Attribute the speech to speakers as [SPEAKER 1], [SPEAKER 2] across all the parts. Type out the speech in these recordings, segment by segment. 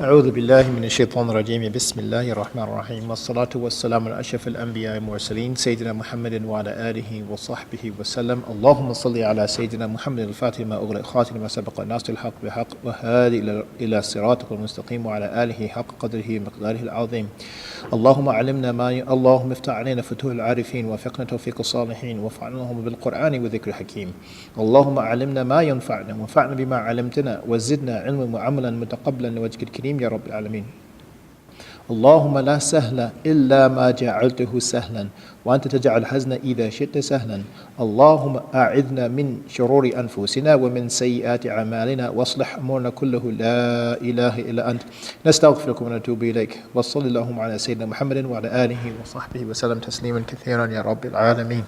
[SPEAKER 1] أعوذ بالله من الشيطان الرجيم بسم الله الرحمن الرحيم والصلاة والسلام على أشرف الأنبياء والمرسلين سيدنا محمد وعلى آله وصحبه وسلم اللهم صل على سيدنا محمد الفاتح ما أغلق خاتم ما سبق الناس الحق بحق وهادي إلى صراطك المستقيم وعلى آله حق قدره ومقداره العظيم اللهم علمنا اللهم افتح علينا فتوح العارفين وفقنا توفيق الصالحين وفعلناهم بالقرآن وذكر الحكيم اللهم علمنا ما ينفعنا وانفعنا بما علمتنا وزدنا علما وعملا متقبلا لوجهك الكريم يا رب العالمين اللهم لا سهل إلا ما جعلته سهلا وأنت تجعل الحزن إذا شئت سهلا اللهم أعذنا من شرور أنفسنا ومن سيئات أعمالنا واصلح أمورنا كله لا إله إلا أنت نستغفرك ونتوب إليك وصل اللهم على سيدنا محمد وعلى آله وصحبه وسلم تسليما كثيرا يا رب العالمين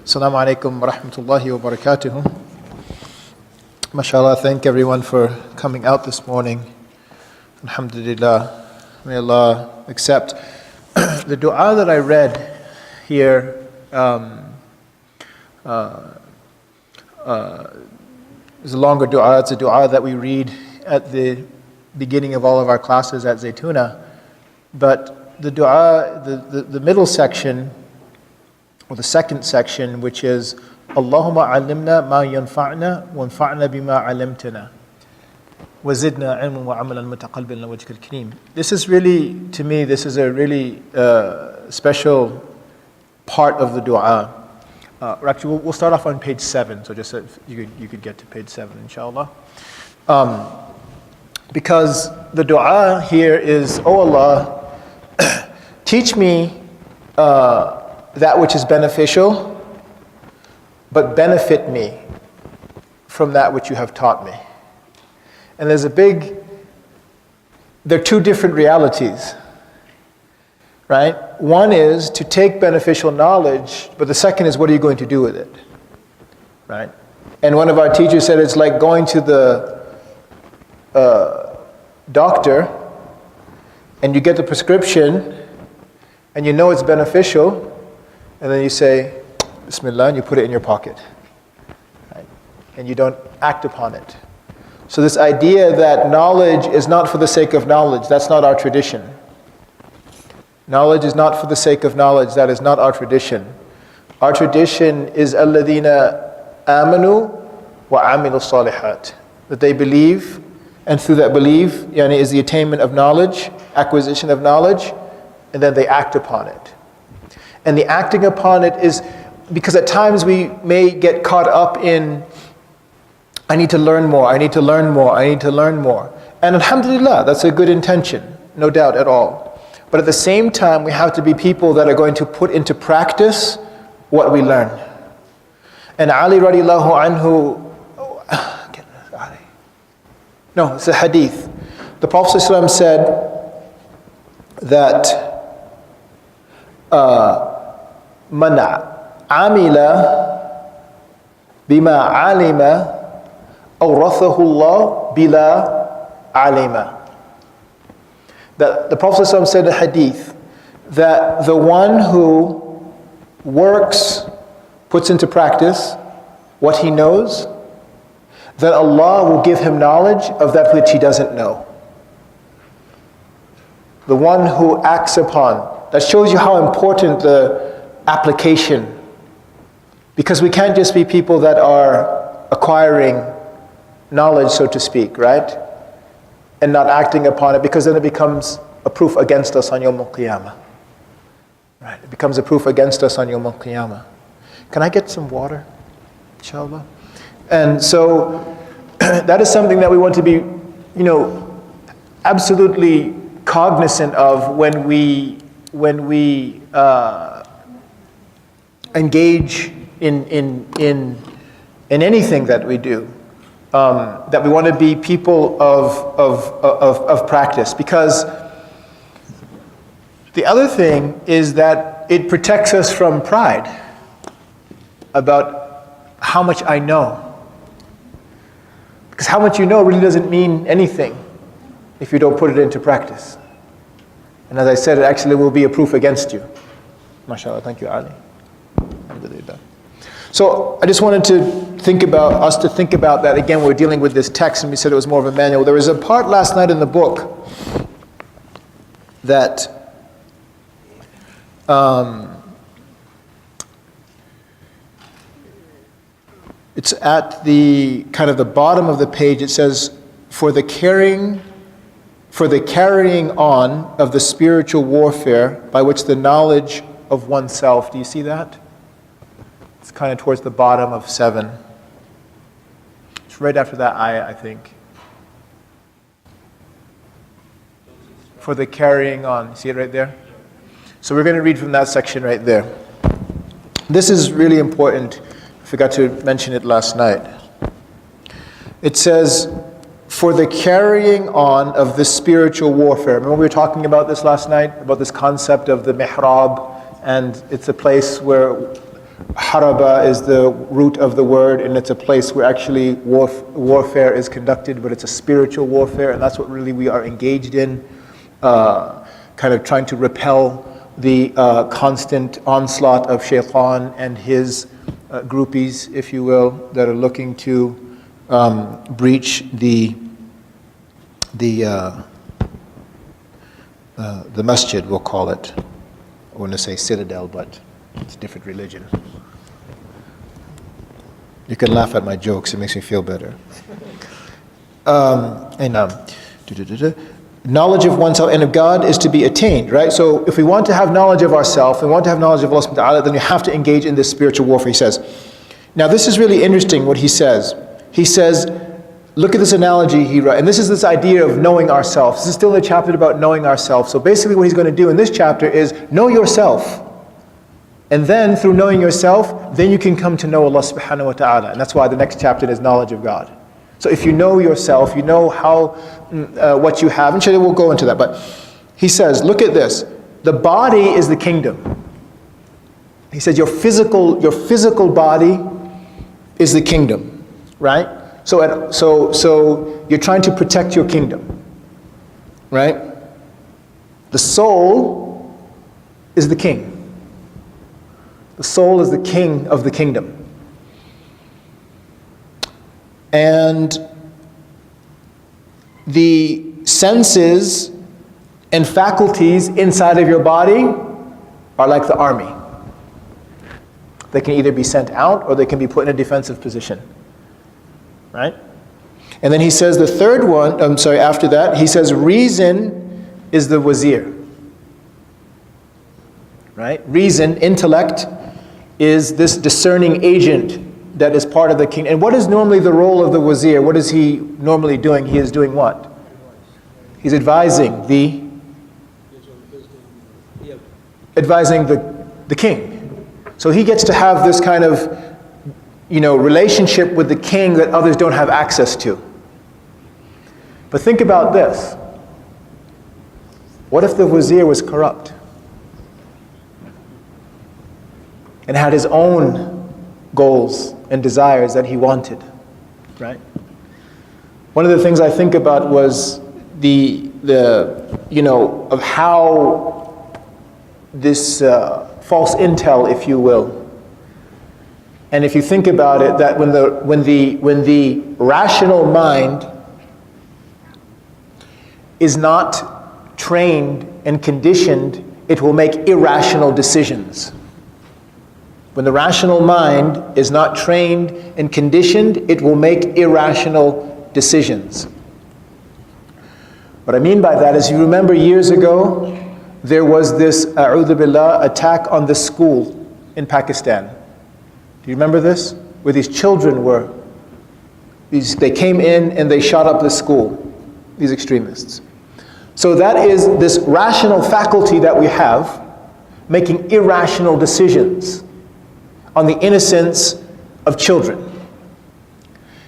[SPEAKER 1] السلام عليكم ورحمة الله وبركاته MashaAllah, thank everyone for coming out this morning. Alhamdulillah. May Allah accept. The dua that I read here is a longer dua. It's a dua that we read at the beginning of all of our classes at Zaytuna. But the dua, the middle section, or the second section, which is Allahumma alimna ma yanfa'na wa anfa'na bima alimtana. وَزِدْنَا عِلْمًا وَعَمَلًا مُتَقَبَّلًا لِوَجْهِكَ الْكَرِيمِ. This is really, to me, this is a really special part of the dua. Actually, we'll start off on page 7, so just so you could get to page 7, inshallah. Because the dua here is, Oh Allah, teach me that which is beneficial, but benefit me from that which you have taught me. And there are two different realities, right? One is to take beneficial knowledge, but the second is what are you going to do with it, right? And one of our teachers said it's like going to the doctor and you get the prescription and you know it's beneficial and then you say, Bismillah, and you put it in your pocket, right? And you don't act upon it. So this idea that knowledge is not for the sake of knowledge, that's not our tradition. Knowledge is not for the sake of knowledge, that is not our tradition. Our tradition is الَّذِينَ آمَنُوا وَعَمِلُوا الصَّالِحَاتِ. That they believe, and through that belief, yani is the attainment of knowledge, acquisition of knowledge, and then they act upon it. And the acting upon it is, because at times we may get caught up in I need to learn more, I need to learn more, I need to learn more. And alhamdulillah, that's a good intention, no doubt at all. But at the same time, we have to be people that are going to put into practice what we learn. And Ali radiallahu anhu, no, it's a hadith. The Prophet ﷺ said that man amila bima alima أورثه الله بلا علم. That the Prophet ﷺ said in a hadith that the one who works, puts into practice what he knows, that Allah will give him knowledge of that which he doesn't know. The one who acts upon. That shows you how important the application. Because we can't just be people that are acquiring knowledge, so to speak, right? And not acting upon it, because then it becomes a proof against us on Yawm al-Qiyamah. Right? It becomes a proof against us on Yawm al-Qiyamah. Can I get some water, inshallah? And so, that is something that we want to be, absolutely cognizant of when we engage in anything that we do. That we want to be people of practice. Because the other thing is that it protects us from pride about how much I know. Because how much you know really doesn't mean anything if you don't put it into practice. And as I said, it actually will be a proof against you. MashaAllah, thank you, Ali. Alhamdulillah. So I just wanted to think about that. Again, we're dealing with this text, and we said it was more of a manual. There was a part last night in the book that it's at the kind of the bottom of the page. It says, for the carrying on of the spiritual warfare by which the knowledge of oneself. Do you see that? It's kind of towards the bottom of 7. It's right after that ayah, I think. For the carrying on. See it right there? So we're going to read from that section right there. This is really important. I forgot to mention it last night. It says, for the carrying on of the spiritual warfare. Remember we were talking about this last night? About this concept of the mihrab, and it's a place where haraba is the root of the word, and it's a place where actually warfare is conducted, but it's a spiritual warfare, and that's what really we are engaged in. Kind of trying to repel the constant onslaught of shaitan and his groupies, if you will, that are looking to breach the masjid, we'll call it. I want to say citadel, but it's a different religion. You can laugh at my jokes, it makes me feel better. Knowledge of oneself and of God is to be attained, right? So if we want to have knowledge of ourselves, we want to have knowledge of Allah subhanahu wa ta'ala, then we have to engage in this spiritual warfare, he says. Now this is really interesting what he says. He says, look at this analogy he wrote, and this is this idea of knowing ourselves. This is still a chapter about knowing ourselves. So basically what he's going to do in this chapter is know yourself. And then through knowing yourself, then you can come to know Allah subhanahu wa ta'ala. And that's why the next chapter is knowledge of God. So if you know yourself, you know how what you have. Inshallah, we'll go into that. But he says, look at this. The body is the kingdom. He says your physical body is the kingdom, right? So you're trying to protect your kingdom, right? The soul is the king. The soul is the king of the kingdom. And the senses and faculties inside of your body are like the army. They can either be sent out or they can be put in a defensive position. Right? And then he says the third one, after that, he says reason is the wazir. Right? Reason, intellect, is this discerning agent that is part of the king. And what is normally the role of the wazir? What is he normally doing? He is doing what? He's advising the king. So he gets to have this kind of, relationship with the king that others don't have access to. But think about this. What if the wazir was corrupt and had his own goals and desires that he wanted, right? One of the things I think about was of how this false intel, if you will. And if you think about it, that when the rational mind is not trained and conditioned, it will make irrational decisions. When the rational mind is not trained and conditioned, it will make irrational decisions. What I mean by that is, you remember years ago, there was this, a'udhu billah, attack on the school in Pakistan. Do you remember this? Where these children they came in and they shot up the school, these extremists. So that is this rational faculty that we have, making irrational decisions on the innocence of children.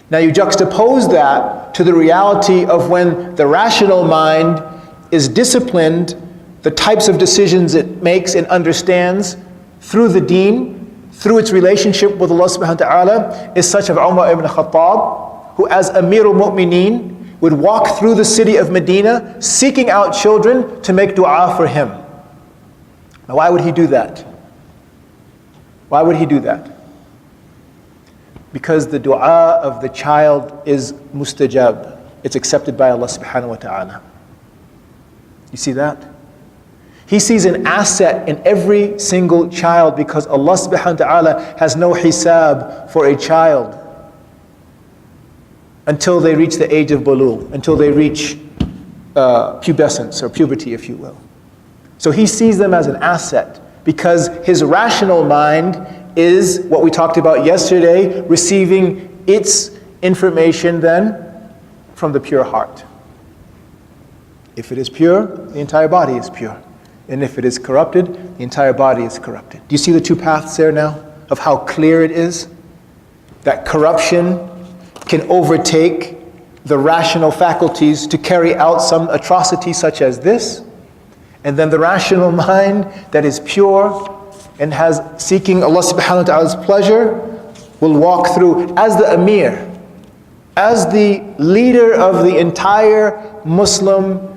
[SPEAKER 1] Now you juxtapose that to the reality of when the rational mind is disciplined, the types of decisions it makes and understands through the deen, through its relationship with Allah subhanahu wa ta'ala, is such as Umar ibn Khattab, who as Amirul Mu'mineen would walk through the city of Medina seeking out children to make dua for him. Now why would he do that? Why would he do that? Because the dua of the child is mustajab. It's accepted by Allah subhanahu wa ta'ala. You see that? He sees an asset in every single child because Allah subhanahu wa ta'ala has no hisab for a child until they reach the age of bulugh, until they reach pubescence or puberty, if you will. So he sees them as an asset because his rational mind is what we talked about yesterday, receiving its information then from the pure heart. If it is pure, the entire body is pure. And if it is corrupted, the entire body is corrupted. Do you see the two paths there now of how clear it is? That corruption can overtake the rational faculties to carry out some atrocity such as this. And then the rational mind that is pure and has seeking Allah subhanahu wa ta'ala's pleasure will walk through as the Amir, as the leader of the entire Muslim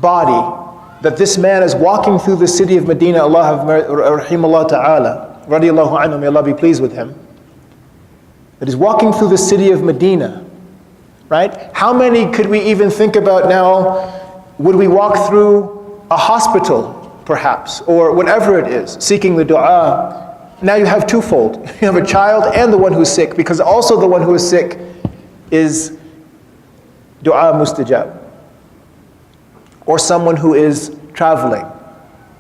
[SPEAKER 1] body, that this man is walking through the city of Medina, Allah have rahimahullah ta'ala, radiyallahu anhu, may Allah be pleased with him, that is walking through the city of Medina, right? How many could we even think about now? Would we walk through a hospital, perhaps, or whatever it is, seeking the dua? Now you have twofold. You have a child and the one who's sick, because also the one who is sick is dua mustajab. Or someone who is traveling,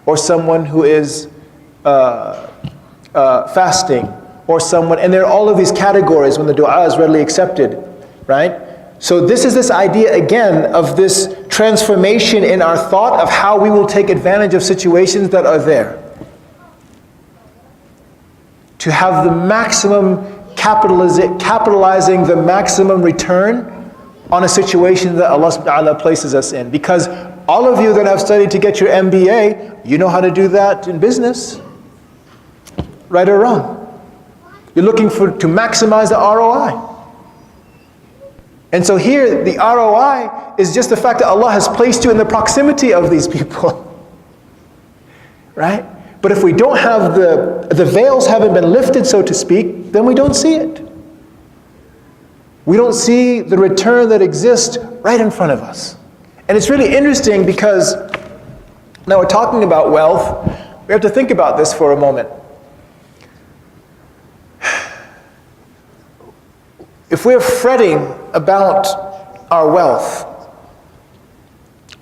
[SPEAKER 1] or someone who is fasting, or someone, and there are all of these categories when the dua is readily accepted, right? So this idea again of this transformation in our thought of how we will take advantage of situations that are there. To have the maximum capitalizing the maximum return on a situation that Allah subhanahu wa ta'ala places us in. Because all of you that have studied to get your MBA, you know how to do that in business. Right or wrong. You're looking to maximize the ROI. And so here, the ROI is just the fact that Allah has placed you in the proximity of these people. Right? But if we don't have the veils haven't been lifted, so to speak, then we don't see it. We don't see the return that exists right in front of us. And it's really interesting because now we're talking about wealth. We have to think about this for a moment. If we're fretting about our wealth,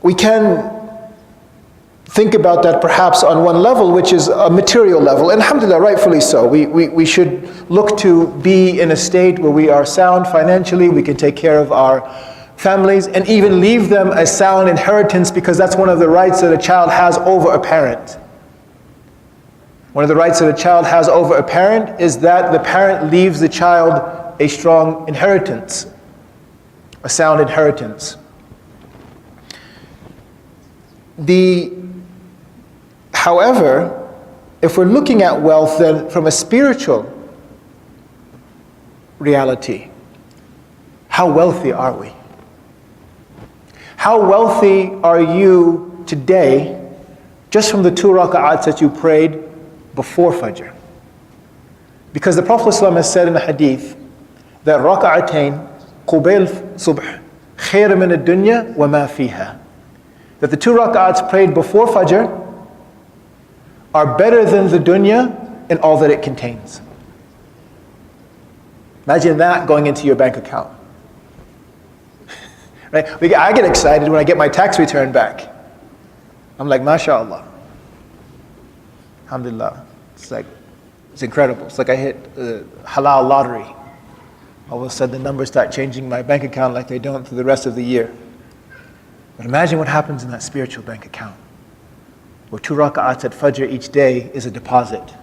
[SPEAKER 1] we can think about that perhaps on one level, which is a material level. And alhamdulillah, rightfully so. We should look to be in a state where we are sound financially, we can take care of our families, and even leave them a sound inheritance, because that's one of the rights that a child has over a parent. One of the rights that a child has over a parent is that the parent leaves the child a strong inheritance, a sound inheritance. However, if we're looking at wealth then from a spiritual reality, how wealthy are we? How wealthy are you today just from the 2 raka'ats that you prayed before Fajr? Because the Prophet ﷺ has said in a hadith that raka'atain qubayl subh khayr min ad-dunya wa ma fiha. That the 2 raka'ats prayed before Fajr are better than the dunya and all that it contains. Imagine that going into your bank account. Right? I get excited when I get my tax return back. I'm like, mashallah. Alhamdulillah. It's incredible. It's like I hit the halal lottery. All of a sudden the numbers start changing my bank account like they don't through the rest of the year. But imagine what happens in that spiritual bank account, where 2 raka'ats at Fajr each day is a deposit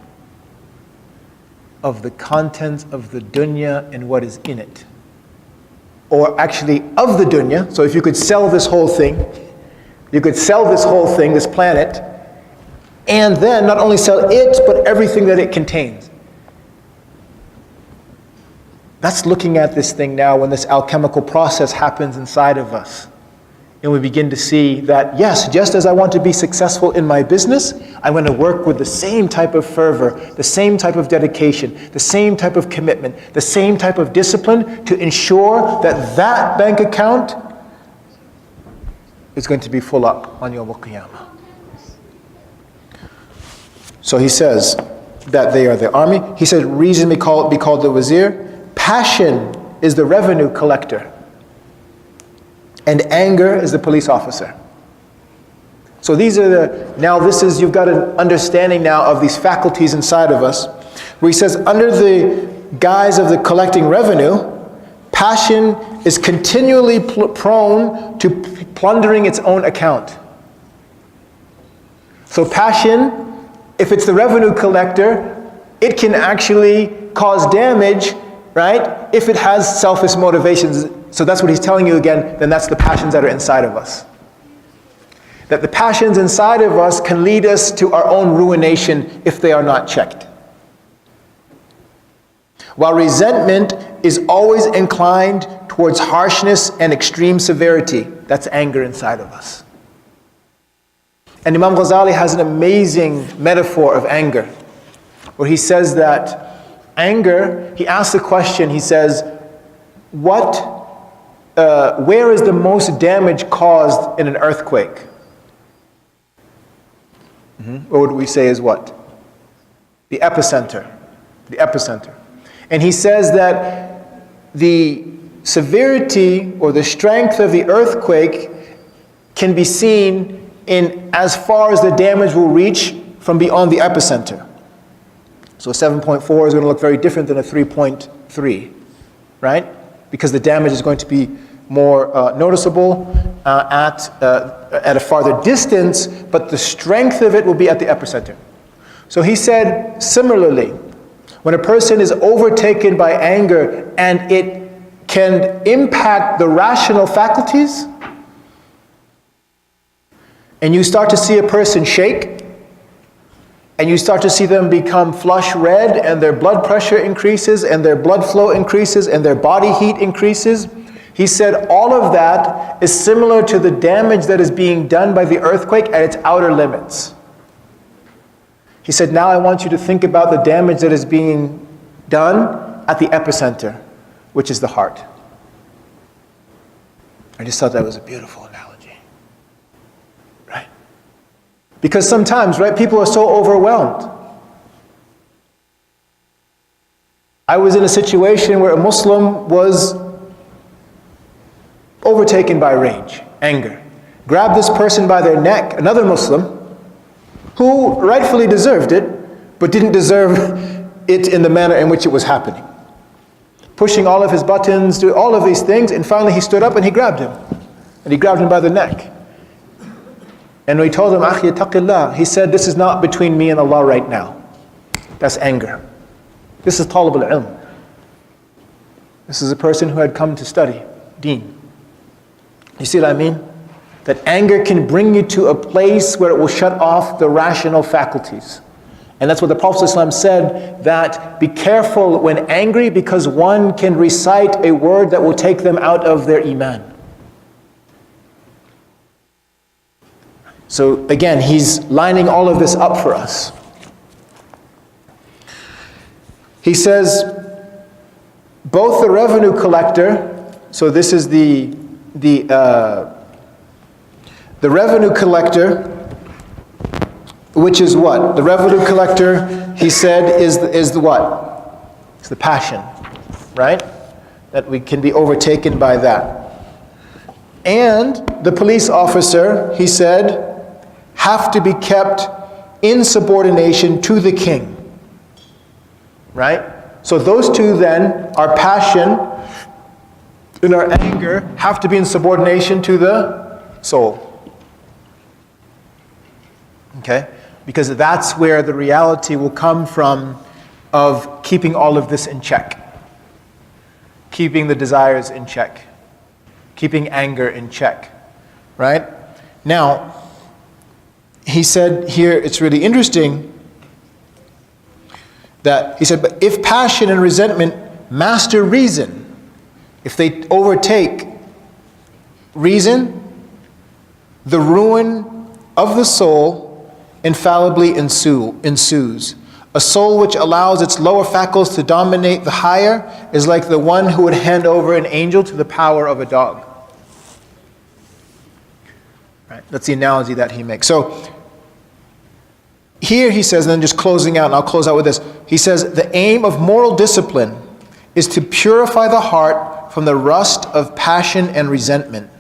[SPEAKER 1] of the contents of the dunya and what is in it. Or actually of the dunya. So if you could sell this whole thing, this planet, and then not only sell it, but everything that it contains. That's looking at this thing now when this alchemical process happens inside of us. And we begin to see that, yes, just as I want to be successful in my business, I'm going to work with the same type of fervor, the same type of dedication, the same type of commitment, the same type of discipline to ensure that that bank account is going to be full up on Yawm al-Qiyamah. So he says that they are the army. He said reason be called the wazir. Passion is the revenue collector. And anger is the police officer. So these are you've got an understanding now of these faculties inside of us, where he says under the guise of the collecting revenue, passion is continually prone to plundering its own account. So passion, if it's the revenue collector, it can actually cause damage, right? If it has selfish motivations. So that's what he's telling you again, then that's the passions that are inside of us. That the passions inside of us can lead us to our own ruination if they are not checked. While resentment is always inclined towards harshness and extreme severity, that's anger inside of us. And Imam Ghazali has an amazing metaphor of anger, where he says that anger, he asks the question, he says, where is the most damage caused in an earthquake? What would we say is what? The epicenter. The epicenter. And he says that the severity or the strength of the earthquake can be seen in as far as the damage will reach from beyond the epicenter. So a 7.4 is going to look very different than a 3.3, right? Because the damage is going to be more noticeable at a farther distance, but the strength of it will be at the epicenter. So he said, similarly, when a person is overtaken by anger and it can impact the rational faculties, and you start to see a person shake, and you start to see them become flush red, and their blood pressure increases, and their blood flow increases, and their body heat increases, he said all of that is similar to the damage that is being done by the earthquake at its outer limits. He said, now I want you to think about the damage that is being done at the epicenter, which is the heart. I just thought that was a beautiful analogy. Right? Because sometimes, right, people are so overwhelmed. I was in a situation where a Muslim was overtaken by rage, anger. Grabbed this person by their neck, another Muslim, who rightfully deserved it, but didn't deserve it in the manner in which it was happening. Pushing all of his buttons, doing all of these things, and finally he stood up and he grabbed him. And he grabbed him by the neck. And we told him, Akhi, taqillah. He said, this is not between me and Allah right now. That's anger. This is talib al-ilm. This is a person who had come to study deen. You see what I mean? That anger can bring you to a place where it will shut off the rational faculties. And that's what the Prophet ﷺ said, that be careful when angry, because one can recite a word that will take them out of their iman. So again, he's lining all of this up for us. He says, both the revenue collector, so this is the revenue collector, which is what? The revenue collector, he said, is the what? It's the passion, right? That we can be overtaken by that. And the police officer, he said, have to be kept in subordination to the king, right? So those two then, our passion and our anger, have to be in subordination to the soul. Okay? Because that's where the reality will come from of keeping all of this in check. Keeping the desires in check. Keeping anger in check. Right? Now, he said here, it's really interesting that, he said, but if passion and resentment master reason, if they overtake reason, the ruin of the soul infallibly ensues. A soul which allows its lower faculties to dominate the higher is like the one who would hand over an angel to the power of a dog. Right? That's the analogy that he makes. So Here he says, and then just closing out, and I'll close out with this. He says, the aim of moral discipline is to purify the heart from the rust of passion and resentment,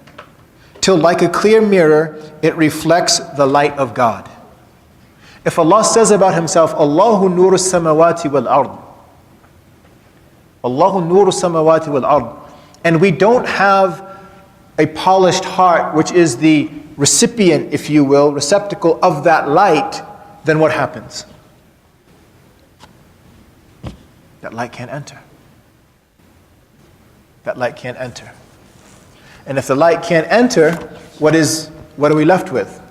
[SPEAKER 1] till like a clear mirror, it reflects the light of God. If Allah says about himself, Allahu nuru samawati wal ard, Allahu nuru samawati wal ard, and we don't have a polished heart, which is the recipient, if you will, receptacle of that light, then what happens? That light can't enter. That light can't enter. And if the light can't enter, what are we left with?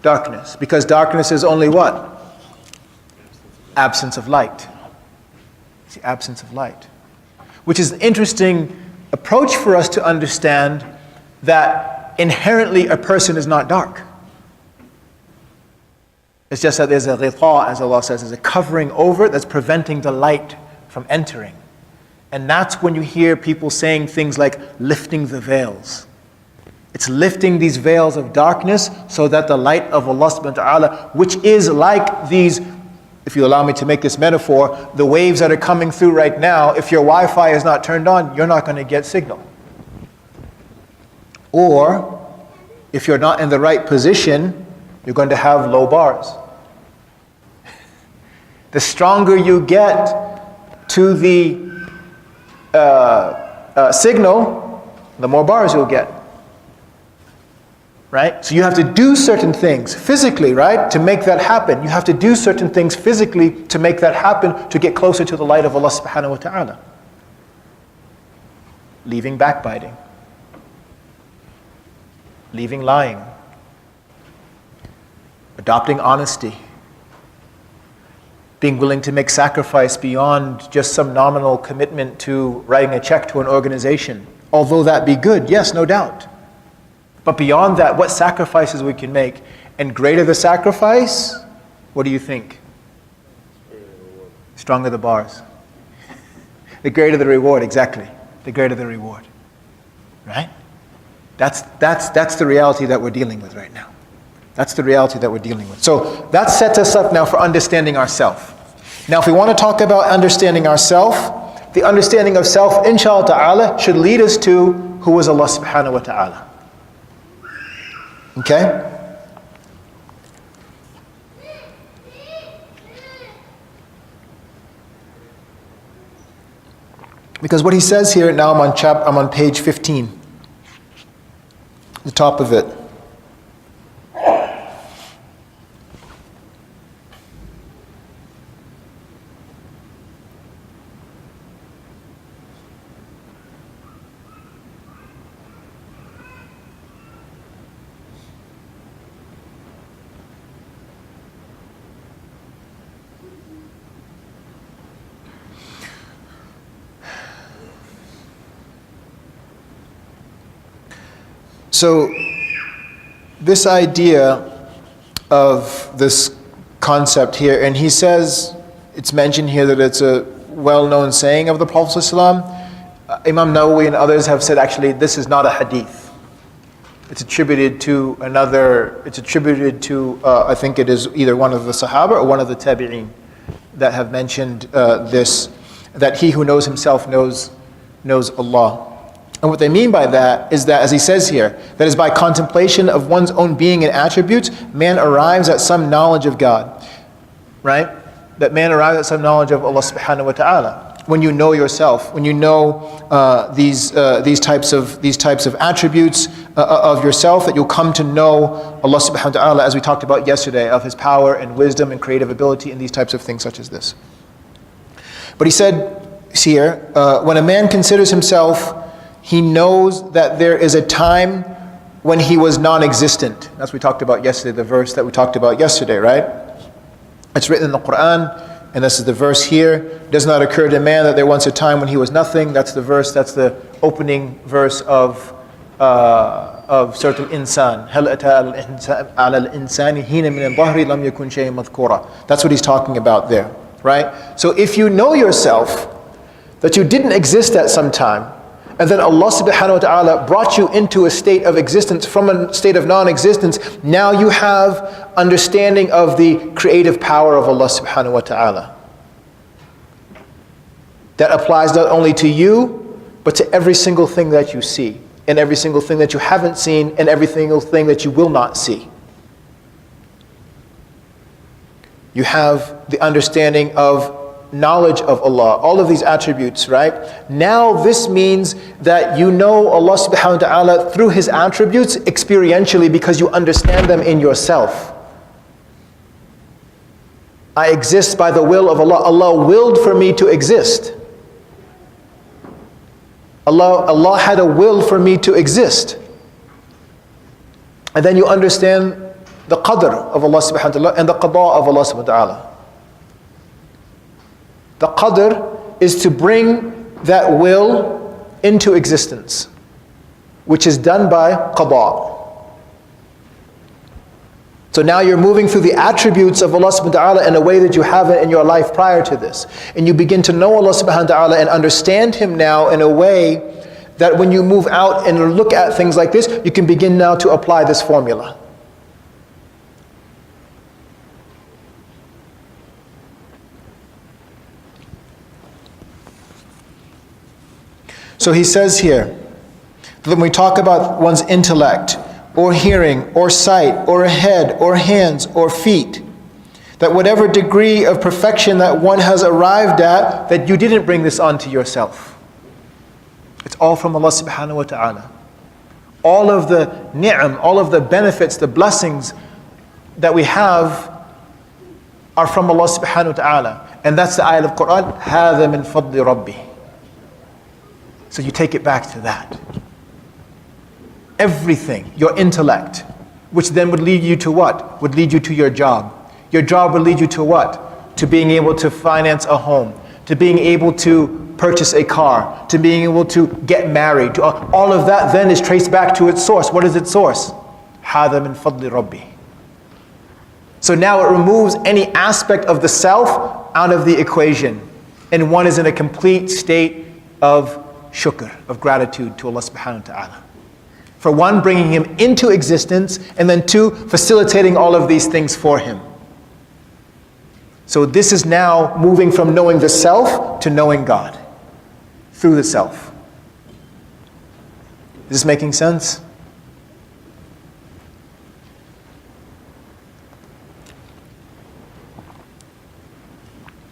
[SPEAKER 1] Darkness. Because darkness is only what? Absence of light. It's the absence of light. Which is an interesting approach for us to understand that inherently a person is not dark. It's just that there's a ghita, as Allah says, there's a covering over it that's preventing the light from entering. And that's when you hear people saying things like lifting the veils. It's lifting these veils of darkness so that the light of Allah subhanahu wa ta'ala, which is like these, if you allow me to make this metaphor, the waves that are coming through right now, if your Wi-Fi is not turned on, you're not going to get signal. Or, if you're not in the right position, you're going to have low bars. The stronger you get to the signal, the more bars you'll get. Right? So you have to do certain things physically, right? To make that happen. You have to do certain things physically to make that happen, to get closer to the light of Allah subhanahu wa ta'ala. Leaving backbiting. Leaving lying. Adopting honesty. Being willing to make sacrifice beyond just some nominal commitment to writing a check to an organization. Although that be good, yes, no doubt. But beyond that, what sacrifices we can make. And greater the sacrifice, what do you think? Stronger the bars. The greater the reward, exactly. The greater the reward. Right? That's the reality that we're dealing with right now. That's the reality that we're dealing with. So that sets us up now for understanding ourselves. Now if we want to talk about understanding ourselves, the understanding of self, inshallah ta'ala, should lead us to who is Allah subhanahu wa ta'ala. Okay? Because what he says here, now I'm on page 15, the top of it. So, this idea of this concept here, and he says, it's mentioned here that it's a well-known saying of the Prophet ﷺ. Imam Nawawi and others have said actually this is not a hadith. It's attributed to I think it is either one of the Sahaba or one of the Tabi'een that have mentioned this, that he who knows himself knows Allah. And what they mean by that is that, as he says here, that is by contemplation of one's own being and attributes, man arrives at some knowledge of God. Right? That man arrives at some knowledge of Allah subhanahu wa ta'ala. When you know yourself, when you know these types of attributes of yourself, that you'll come to know Allah subhanahu wa ta'ala, as we talked about yesterday, of His power and wisdom and creative ability and these types of things such as this. But he said here, when a man considers himself, he knows that there is a time when he was non-existent. That's what we talked about yesterday, the verse that we talked about yesterday, right? It's written in the Quran, and this is the verse here. It does not occur to man that there once a time when he was nothing. That's the verse, that's the opening verse of Surah Al-Insan. هَلْ أَتَى عَلَى الْإِنسَانِ حِينٌ مِنَ الظَّهْرِ لَمْ يَكُنْ شَيْئًا مَذْكُورًا. That's what he's talking about there, right? So if you know yourself, that you didn't exist at some time, And then Allah subhanahu wa ta'ala brought you into a state of existence from a state of non-existence. Now you have understanding of the creative power of Allah subhanahu wa ta'ala. That applies not only to you, but to every single thing that you see, and every single thing that you haven't seen, and every single thing that you will not see. You have the understanding of knowledge of Allah, all of these attributes, right? Now this means that you know Allah subhanahu wa ta'ala through His attributes experientially because you understand them in yourself. I exist by the will of Allah. Allah willed for me to exist. Allah had a will for me to exist. And then you understand the qadr of Allah subhanahu wa ta'ala and the qada of Allah subhanahu wa ta'ala. The qadr is to bring that will into existence, which is done by qada. So now you're moving through the attributes of Allah subhanahu wa ta'ala in a way that you haven't in your life prior to this. And you begin to know Allah subhanahu wa ta'ala and understand Him now in a way that when you move out and look at things like this, you can begin now to apply this formula. So he says here, that when we talk about one's intellect, or hearing, or sight, or a head, or hands, or feet, that whatever degree of perfection that one has arrived at, that you didn't bring this onto yourself. It's all from Allah subhanahu wa ta'ala. All of the ni'am, all of the benefits, the blessings that we have are from Allah subhanahu wa ta'ala. And that's the ayah of Quran, هَذَا مِن فَضْلِ رَبِّي. So you take it back to that. Everything, your intellect, which then would lead you to what? Would lead you to your job. Your job would lead you to what? To being able to finance a home, to being able to purchase a car, to being able to get married. All of that then is traced back to its source. What is its source? هَذَا مِن فَضْلِ رَبِّي. So now it removes any aspect of the self out of the equation. And one is in a complete state of shukr, of gratitude to Allah subhanahu wa ta'ala. For one, bringing him into existence, and then two, facilitating all of these things for him. So this is now moving from knowing the self to knowing God through the self. Is this making sense?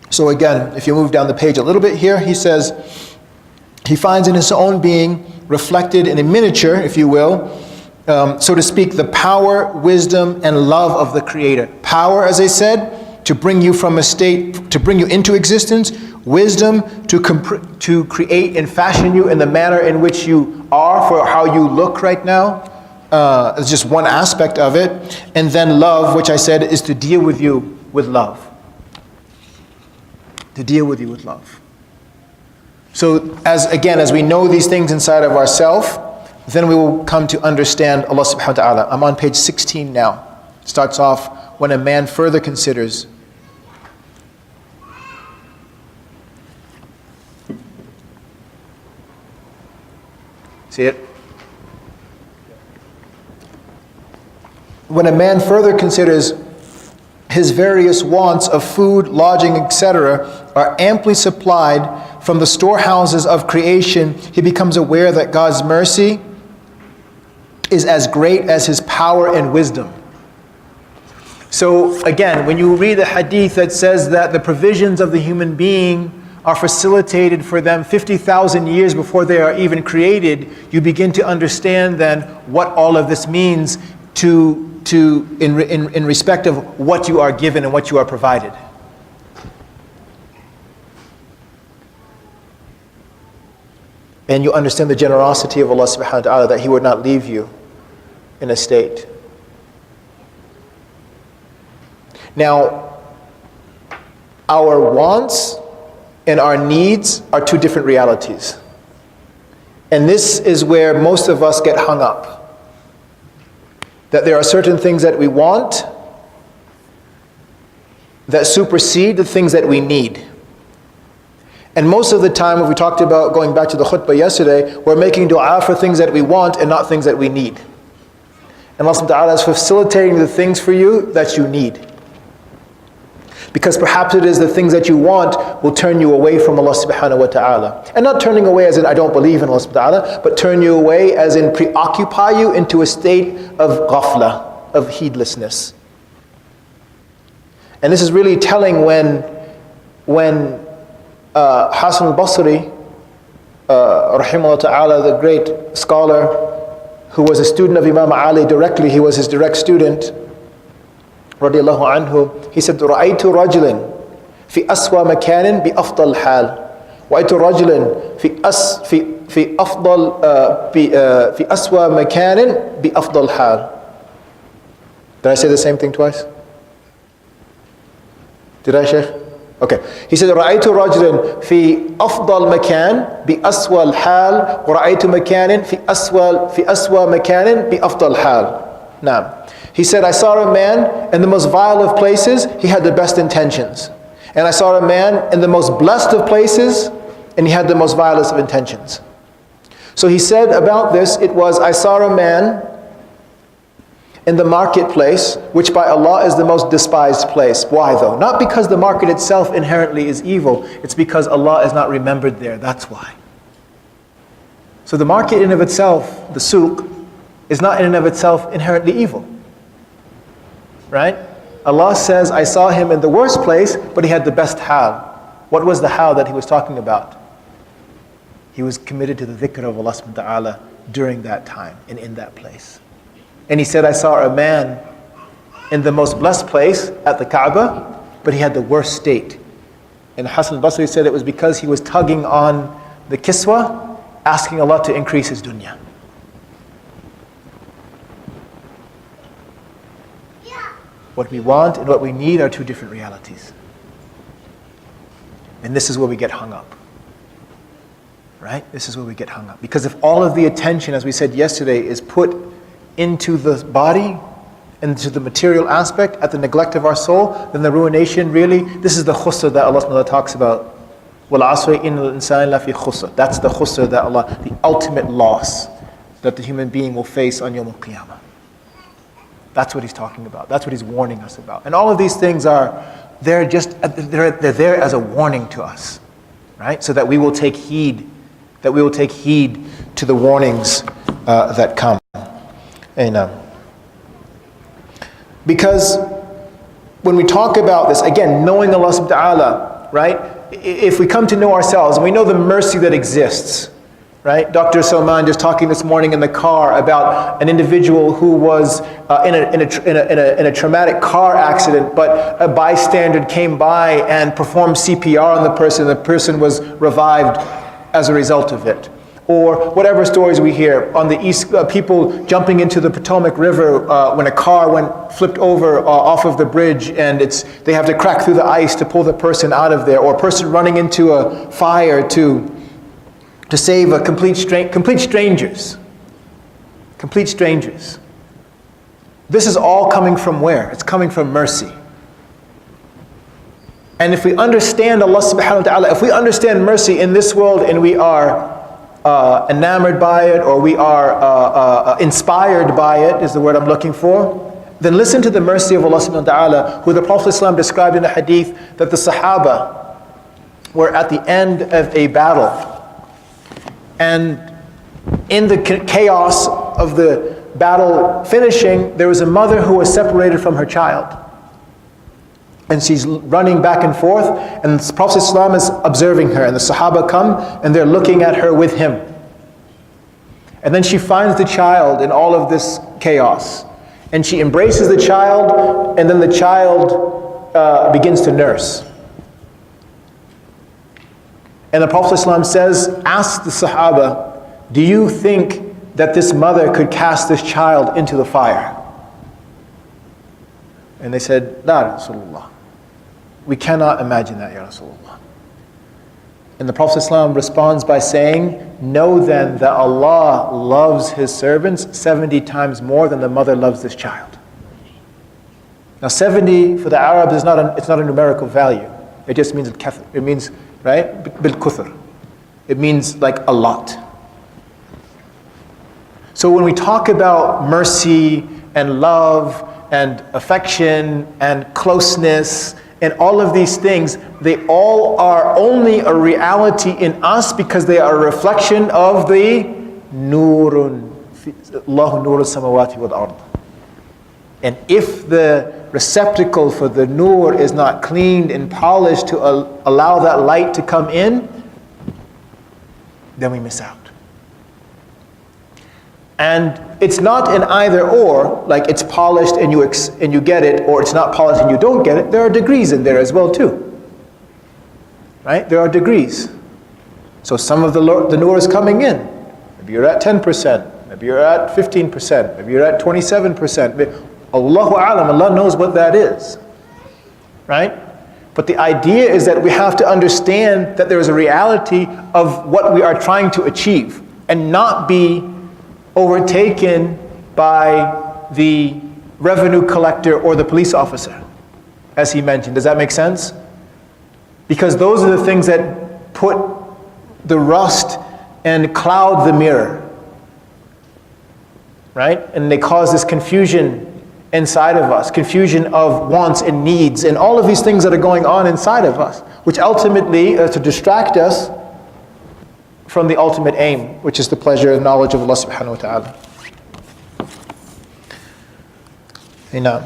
[SPEAKER 1] So again, if you move down the page a little bit here, he says, he finds in his own being, reflected in a miniature, if you will, so to speak, the power, wisdom, and love of the Creator. Power, as I said, to bring you from a state, to bring you into existence. Wisdom, to create and fashion you in the manner in which you are, for how you look right now. It's just one aspect of it. And then love, which I said is to deal with you with love. To deal with you with love. So as we know these things inside of ourselves, then we will come to understand Allah subhanahu wa ta'ala. I'm on page 16 now. It starts off, when a man further considers. See it? When a man further considers his various wants of food, lodging, etc. are amply supplied from the storehouses of creation, he becomes aware that God's mercy is as great as His power and wisdom. So again, when you read the hadith that says that the provisions of the human being are facilitated for them 50,000 years before they are even created, you begin to understand then what all of this means in respect of what you are given and what you are provided. And you understand the generosity of Allah subhanahu wa ta'ala, that He would not leave you in a state. Now, our wants and our needs are two different realities. And this is where most of us get hung up. That there are certain things that we want that supersede the things that we need. And most of the time, when we talked about, going back to the khutbah yesterday, we're making dua for things that we want and not things that we need. And Allah subhanahu wa ta'ala is facilitating the things for you that you need. Because perhaps it is the things that you want will turn you away from Allah subhanahu wa ta'ala. And not turning away as in I don't believe in Allah subhanahu wa ta'ala, but turn you away as in preoccupy you into a state of ghafla, of heedlessness. And this is really telling when Hasan al-Basri, rahimahullah ta'ala, the great scholar, who was a student of Imam Ali directly, he was his direct student, radiallahu anhu, he said, رَأَيْتُ رَجُلًا فِي أَسْوَى مَكَانٍ بِأَفْضَلِ الْحَالِ وَأَيْتُ رَجُلًا في أسوأ مكان بأفضل حال. Did I say the same thing twice? Did I, Sheikh? Okay. He said, رأيت رجلا في أفضل مكان بأسوأ الحال ورأيت مكان في أسوأ مكان بأفضل حال. Now, he said, I saw a man in the most vile of places, he had the best intentions. And I saw a man in the most blessed of places, and he had the most vilest of intentions. So he said about this, it was, I saw a man in the marketplace, which by Allah is the most despised place. Why though? Not because the market itself inherently is evil, it's because Allah is not remembered there, that's why. So the market in and of itself, the souk, is not in and of itself inherently evil. Right? Allah says, I saw him in the worst place, but he had the best hal. What was the hal that he was talking about? He was committed to the dhikr of Allah subhanahu wa ta'ala during that time and in that place. And he said, I saw a man in the most blessed place at the Kaaba, but he had the worst state. And Hasan al-Basri said it was because he was tugging on the kiswa, asking Allah to increase his dunya. What we want and what we need are two different realities. And this is where we get hung up. Right? This is where we get hung up. Because if all of the attention, as we said yesterday, is put into the body, into the material aspect, at the neglect of our soul, then the ruination really, this is the khusr that Allah subhanahu wa ta'ala talks about. وَالْعَصْرِ إِنَّ الْإِنسَانَ لَفِي خُسْرٍ. That's the khusr that Allah, the ultimate loss that the human being will face on Yawm al-Qiyamah. That's what he's talking about. That's what he's warning us about. And all of these things are, they're there as a warning to us, right? So that we will take heed, to the warnings that come. Because when we talk about this, again, knowing Allah subhanahu wa ta'ala, right? If we come to know ourselves and we know the mercy that exists, right? Dr. Salman just talking this morning in the car about an individual who was in a traumatic car accident, but a bystander came by and performed CPR on the person. The person was revived as a result of it. Or whatever stories we hear on the east, people jumping into the Potomac River when a car flipped over off of the bridge, and they have to crack through the ice to pull the person out of there. Or a person running into a fire to save complete strangers. Complete strangers. This is all coming from where? It's coming from mercy. And if we understand Allah subhanahu wa ta'ala, if we understand mercy in this world and we are enamored by it, or we are inspired by it, is the word I'm looking for, then listen to the mercy of Allah subhanahu wa ta'ala, who the Prophet ﷺ described in a hadith that the Sahaba were at the end of a battle. And in the chaos of the battle finishing, there was a mother who was separated from her child. And she's running back and forth, and the Prophet ﷺ is observing her, and the Sahaba come, and they're looking at her with him. And then she finds the child in all of this chaos. And she embraces the child, and then the child begins to nurse. And the Prophet ﷺ says, ask the Sahaba, do you think that this mother could cast this child into the fire? And they said, La Rasulullah. We cannot imagine that, Ya Rasulullah. And the Prophet ﷺ responds by saying, know then that Allah loves His servants 70 times more than the mother loves this child. Now 70 for the Arabs it's not a numerical value. It just means it means right? Bil-kuthur. It means like a lot. So when we talk about mercy and love and affection and closeness and all of these things, they all are only a reality in us because they are a reflection of the nurun. Allahu nuru samawati wal ard. And if the receptacle for the nur is not cleaned and polished to allow that light to come in, then we miss out. And it's not an either or, like it's polished and you get it, or it's not polished and you don't get it. There are degrees in there as well too. Right? There are degrees. So some of the nur is coming in. Maybe you're at 10%, maybe you're at 15%, maybe you're at 27%. Allahu A'lam, Allah knows what that is. Right? But the idea is that we have to understand that there is a reality of what we are trying to achieve and not be overtaken by the revenue collector or the police officer, as he mentioned. Does that make sense? Because those are the things that put the rust and cloud the mirror, right? And they cause this confusion inside of us, confusion of wants and needs and all of these things that are going on inside of us, which ultimately to distract us from the ultimate aim, which is the pleasure and knowledge of Allah subhanahu wa ta'ala. Imaam.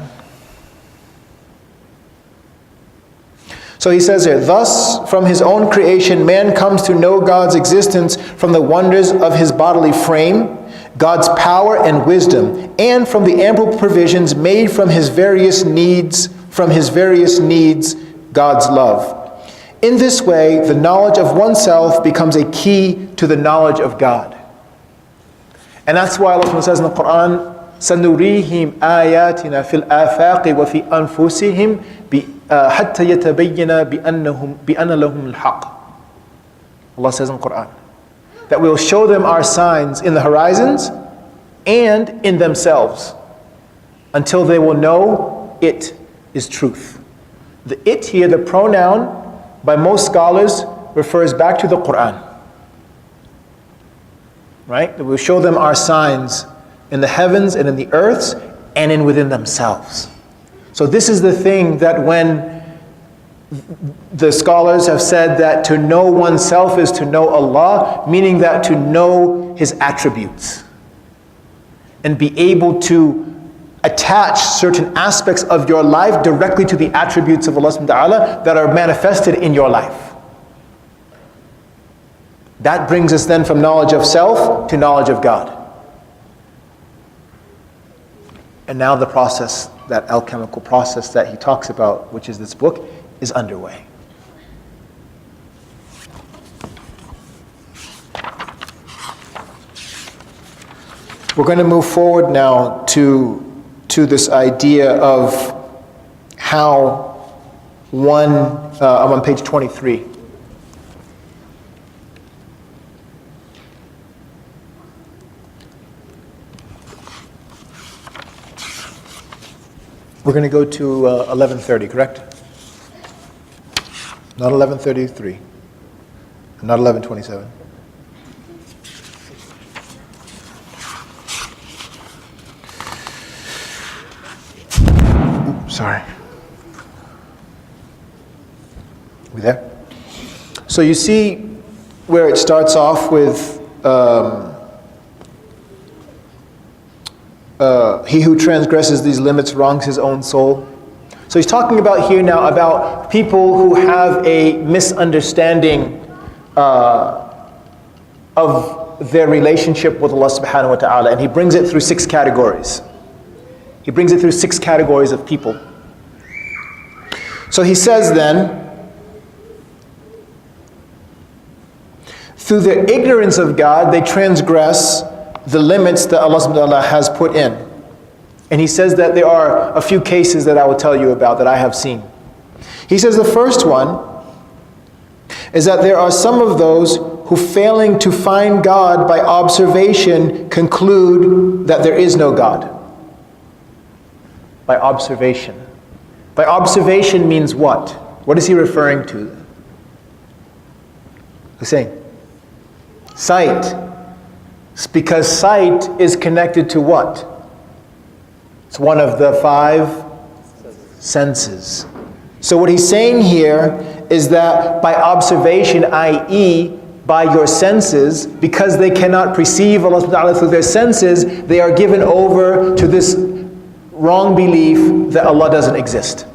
[SPEAKER 1] So he says here, thus from his own creation man comes to know God's existence from the wonders of his bodily frame, God's power and wisdom, and from the ample provisions made from his various needs, God's love. In this way, the knowledge of oneself becomes a key to the knowledge of God. And that's why Allah says in the Quran, سَنُرِيهِمْ آيَاتِنَا فِي الْآفَاقِ وَفِي أَنفُسِهِمْ حَتَّى يَتَبَيَّنَ بِأَنَّ لَهُمُ الْحَقِّ. Allah says in the Quran, that we will show them our signs in the horizons and in themselves until they will know it is truth. The it here, the pronoun, by most scholars, refers back to the Quran. Right? That we'll show them our signs in the heavens and in the earths and in within themselves. So this is the thing that when the scholars have said that to know oneself is to know Allah, meaning that to know His attributes and be able to attach certain aspects of your life directly to the attributes of Allah subhanahu wa ta'ala that are manifested in your life. That brings us then from knowledge of self to knowledge of God. And now the process, that alchemical process that he talks about, which is this book, is underway. We're going to move forward now to this idea of how one, I'm on page 23. We're going to go to 11:30, correct? Not 11:33, not 11:27. Sorry. We there? So you see where it starts off with he who transgresses these limits wrongs his own soul. So he's talking about here now about people who have a misunderstanding of their relationship with Allah subhanahu wa ta'ala, and he brings it through 6 categories. He brings it through 6 categories of people. So he says then, through their ignorance of God, they transgress the limits that Allah subhanahu wa ta'ala has put in. And he says that there are a few cases that I will tell you about that I have seen. He says the first one is that there are some of those who, failing to find God by observation, conclude that there is no God. By observation. By observation means what? What is he referring to? Hussein? Sight. It's because sight is connected to what? It's one of the 5 senses. So what he's saying here is that by observation, i.e., by your senses, because they cannot perceive Allah subhanahu wa ta'ala through their senses, they are given over to this wrong belief that Allah doesn't exist.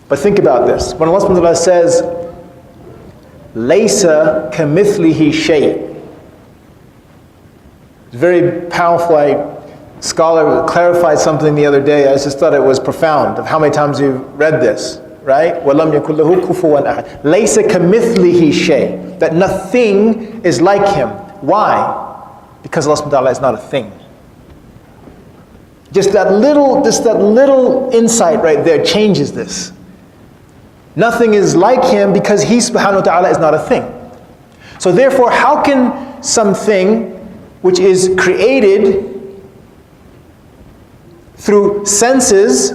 [SPEAKER 1] But think about this. When Allah subhanahu wa ta'ala says, Laysa kamithlihi shay', it's very powerful. A scholar clarified something the other day. I just thought it was profound of how many times you've read this, right? وَلَمْ يَكُنْ لَهُ كُفُوًا أَحَدٌ لَيْسَ كَمِثْلِهِ شَيْءٍ, that nothing is like him. Why? Because Allah subhanahu wa ta'ala is not a thing. Just that little insight right there changes this. Nothing is like him because he subhanahu wa ta'ala is not a thing. So therefore, how can something which is created through senses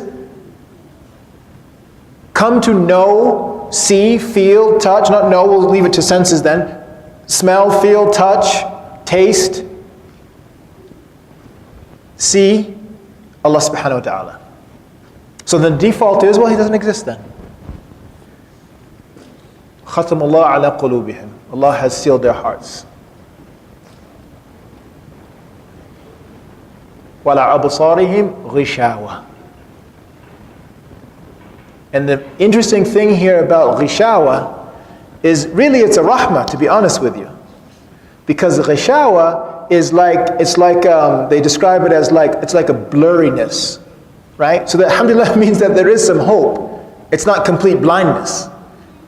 [SPEAKER 1] come to know, see, feel, touch, not know, we'll leave it to senses then, smell, feel, touch, taste, see Allah subhanahu wa ta'ala. So the default is, well, he doesn't exist then. خَتَمَ اللَّهُ عَلَى قُلُوبِهِمْ, Allah has sealed their hearts. وَعَلَى أَبْصَارِهِمْ غِشَاوَةٌ. And the interesting thing here about ghishawa is really it's a rahmah, to be honest with you. Because ghishawa is they describe it as it's like a blurriness, right? So that alhamdulillah means that there is some hope. It's not complete blindness.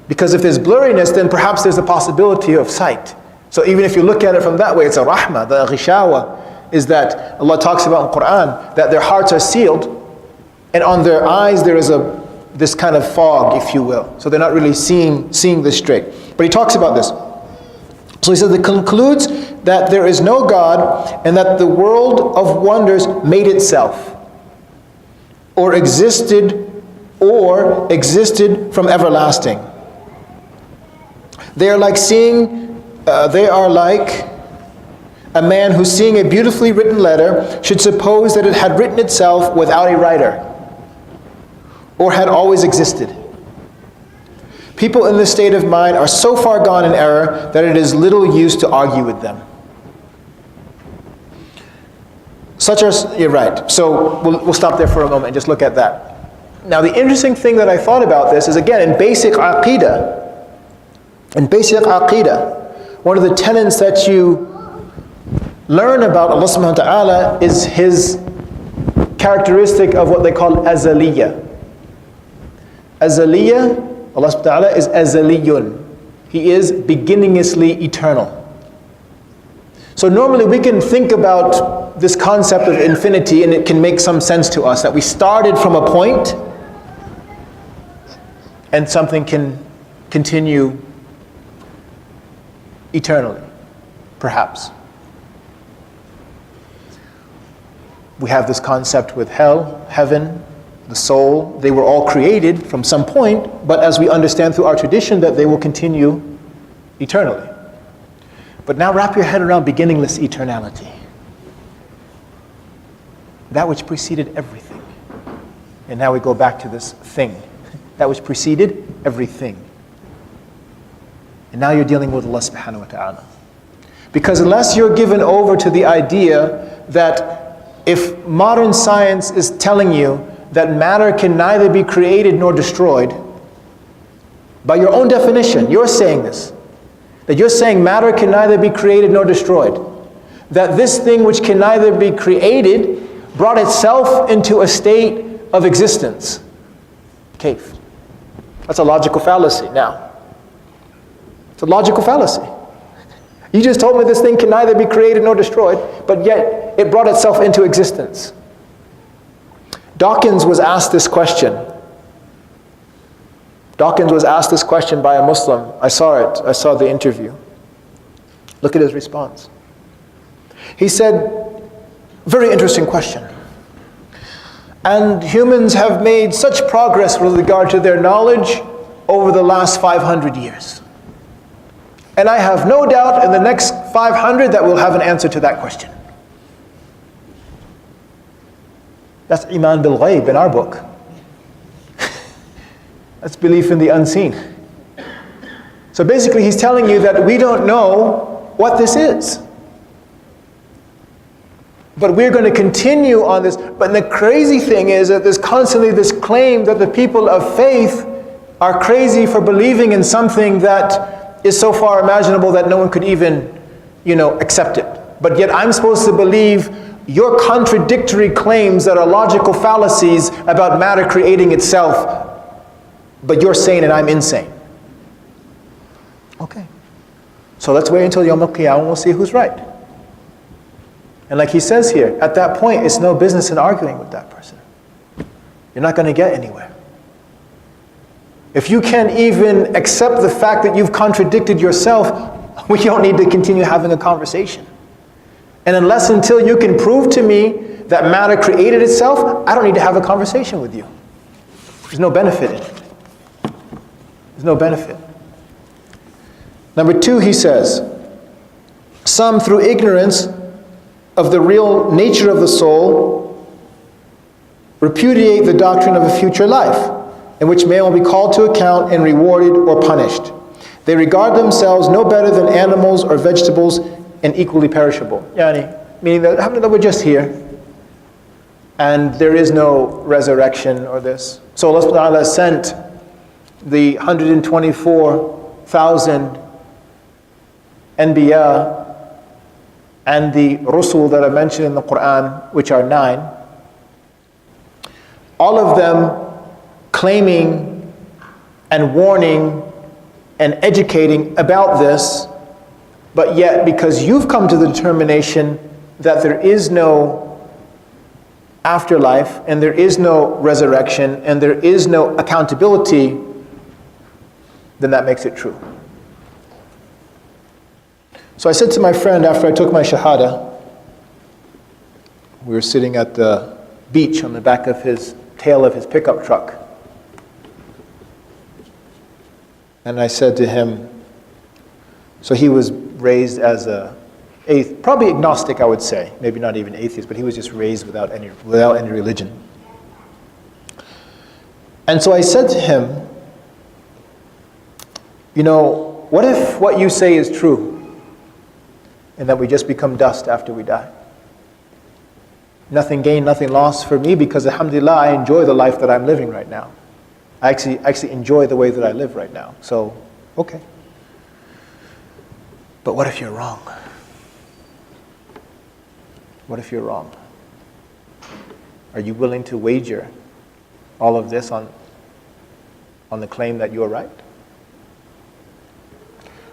[SPEAKER 1] Because if there's blurriness, then perhaps there's a possibility of sight. So even if you look at it from that way, it's a rahmah. The ghishawa is that Allah talks about in the Quran that their hearts are sealed, and on their eyes there is this kind of fog, if you will. So they're not really seeing this straight. But he talks about this. So he says, it concludes that there is no God and that the world of wonders made itself, or existed from everlasting. They are like a man who, seeing a beautifully written letter, should suppose that it had written itself without a writer, or had always existed. People in this state of mind are so far gone in error that it is little use to argue with them. You're right. So we'll stop there for a moment and just look at that. Now the interesting thing that I thought about this is, again, in basic aqeedah, one of the tenets that you learn about Allah subhanahu wa ta'ala is his characteristic of what they call azaliyah. Azaliyah, Allah subhanahu wa ta'ala is azaliyun. He is beginninglessly eternal. So normally we can think about this concept of infinity and it can make some sense to us, that we started from a point and something can continue eternally, perhaps. We have this concept with hell, heaven, the soul. They were all created from some point, but as we understand through our tradition that they will continue eternally. But now wrap your head around beginningless eternality. That which preceded everything. And now we go back to this thing. That which preceded everything. And now you're dealing with Allah subhanahu wa ta'ala. Because unless you're given over to the idea that if modern science is telling you that matter can neither be created nor destroyed, by your own definition, you're saying this, that you're saying matter can neither be created nor destroyed, that this thing which can neither be created brought itself into a state of existence. Kaif. That's a logical fallacy now. It's a logical fallacy. You just told me this thing can neither be created nor destroyed, but yet it brought itself into existence. Dawkins was asked this question. Dawkins was asked this question by a Muslim. I saw it. I saw the interview. Look at his response. He said, very interesting question. And humans have made such progress with regard to their knowledge over the last 500 years. And I have no doubt in the next 500 that we'll have an answer to that question. That's Iman bil Ghaib in our book. That's belief in the unseen. So basically he's telling you that we don't know what this is. But we're going to continue on this. But the crazy thing is that there's constantly this claim that the people of faith are crazy for believing in something that is so far imaginable that no one could even, accept it. But yet I'm supposed to believe your contradictory claims that are logical fallacies about matter creating itself, but you're sane and I'm insane. Okay. So let's wait until Yawm al-Qiyamah and we'll see who's right. And like he says here, at that point, it's no business in arguing with that person. You're not going to get anywhere. If you can't even accept the fact that you've contradicted yourself, we don't need to continue having a conversation. And until you can prove to me that matter created itself, I don't need to have a conversation with you. There's no benefit in it. There's no benefit. Number 2, he says, some through ignorance of the real nature of the soul repudiate the doctrine of a future life, in which man will be called to account and rewarded or punished. They regard themselves no better than animals or vegetables and equally perishable. Meaning that we're just here and there is no resurrection or this. So Allah subhanahu wa ta'ala sent the 124,000 Anbiya and the Rusul that are mentioned in the Quran, which are 9, all of them claiming and warning and educating about this, but yet because you've come to the determination that there is no afterlife and there is no resurrection and there is no accountability, then that makes it true. So I said to my friend after I took my Shahada, we were sitting at the beach on the back of his tail of his pickup truck. And I said to him, so he was raised as probably agnostic, I would say, maybe not even atheist, but he was just raised without any religion. And so I said to him, what if what you say is true and that we just become dust after we die? Nothing gained, nothing lost for me, because alhamdulillah, I enjoy the life that I'm living right now. I actually enjoy the way that I live right now. So, okay. But what if you're wrong? What if you're wrong? Are you willing to wager all of this on the claim that you're right?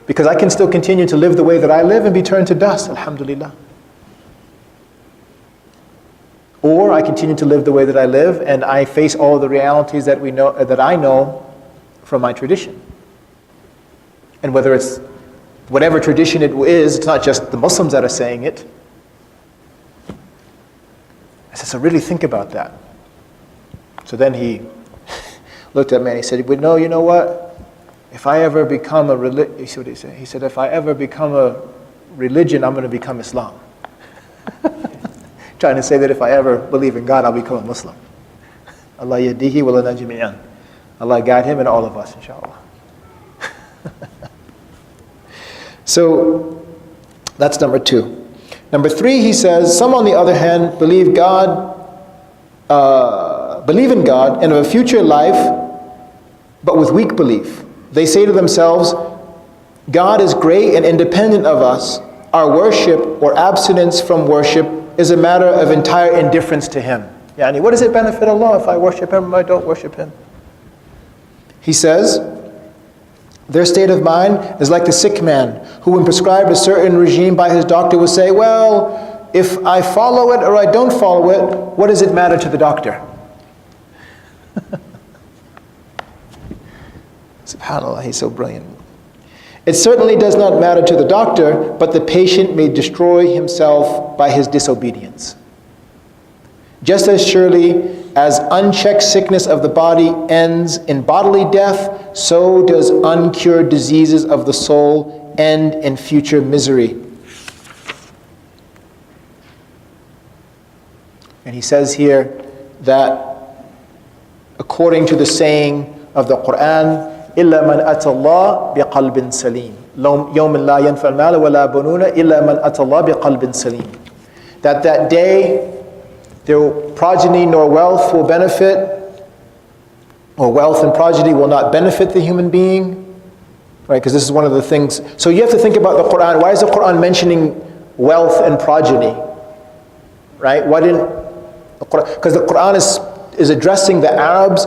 [SPEAKER 1] Because I can still continue to live the way that I live and be turned to dust, alhamdulillah. Or I continue to live the way that I live and I face all the realities that I know from my tradition. And whether it's whatever tradition it is, it's not just the Muslims that are saying it. I said, so really think about that. So then he looked at me and he said, well, no, you know what? If I ever become a religion, you see what he said? He said, if I ever become a religion, I'm going to become Islam. Trying to say that if I ever believe in God, I'll become a Muslim. Allah yadihi wa lana jami'an. Allah guide him and all of us, inshallah. So, that's number 2. Number 3, he says, some on the other hand believe in God and of a future life, but with weak belief. They say to themselves, God is great and independent of us. Our worship or abstinence from worship is a matter of entire indifference to Him. Yani, what does it benefit Allah if I worship Him or I don't worship Him? He says, their state of mind is like the sick man who, when prescribed a certain regime by his doctor, will say, well, if I follow it or I don't follow it, what does it matter to the doctor? SubhanAllah, he's so brilliant. It certainly does not matter to the doctor, but the patient may destroy himself by his disobedience. Just as surely as unchecked sickness of the body ends in bodily death, so does uncured diseases of the soul end in future misery. And he says here that according to the saying of the Quran, إِلَّا مَنْ أَتَى اللَّهَ بِقَلْبٍ سَلِيمٍ يَوْمٍ لَا يَنْفَعُ الْمَالُ وَلَا بَنُونَ إِلَّا مَنْ أَتَى اللَّهَ بِقَلْبٍ سَلِيمٍ. That day, their progeny nor wealth will benefit, or wealth and progeny will not benefit the human being, right? Because this is one of the things. So you have to think about the Quran. Why is the Quran mentioning wealth and progeny, right? Why didn't the Quran? Because the Quran is addressing the Arabs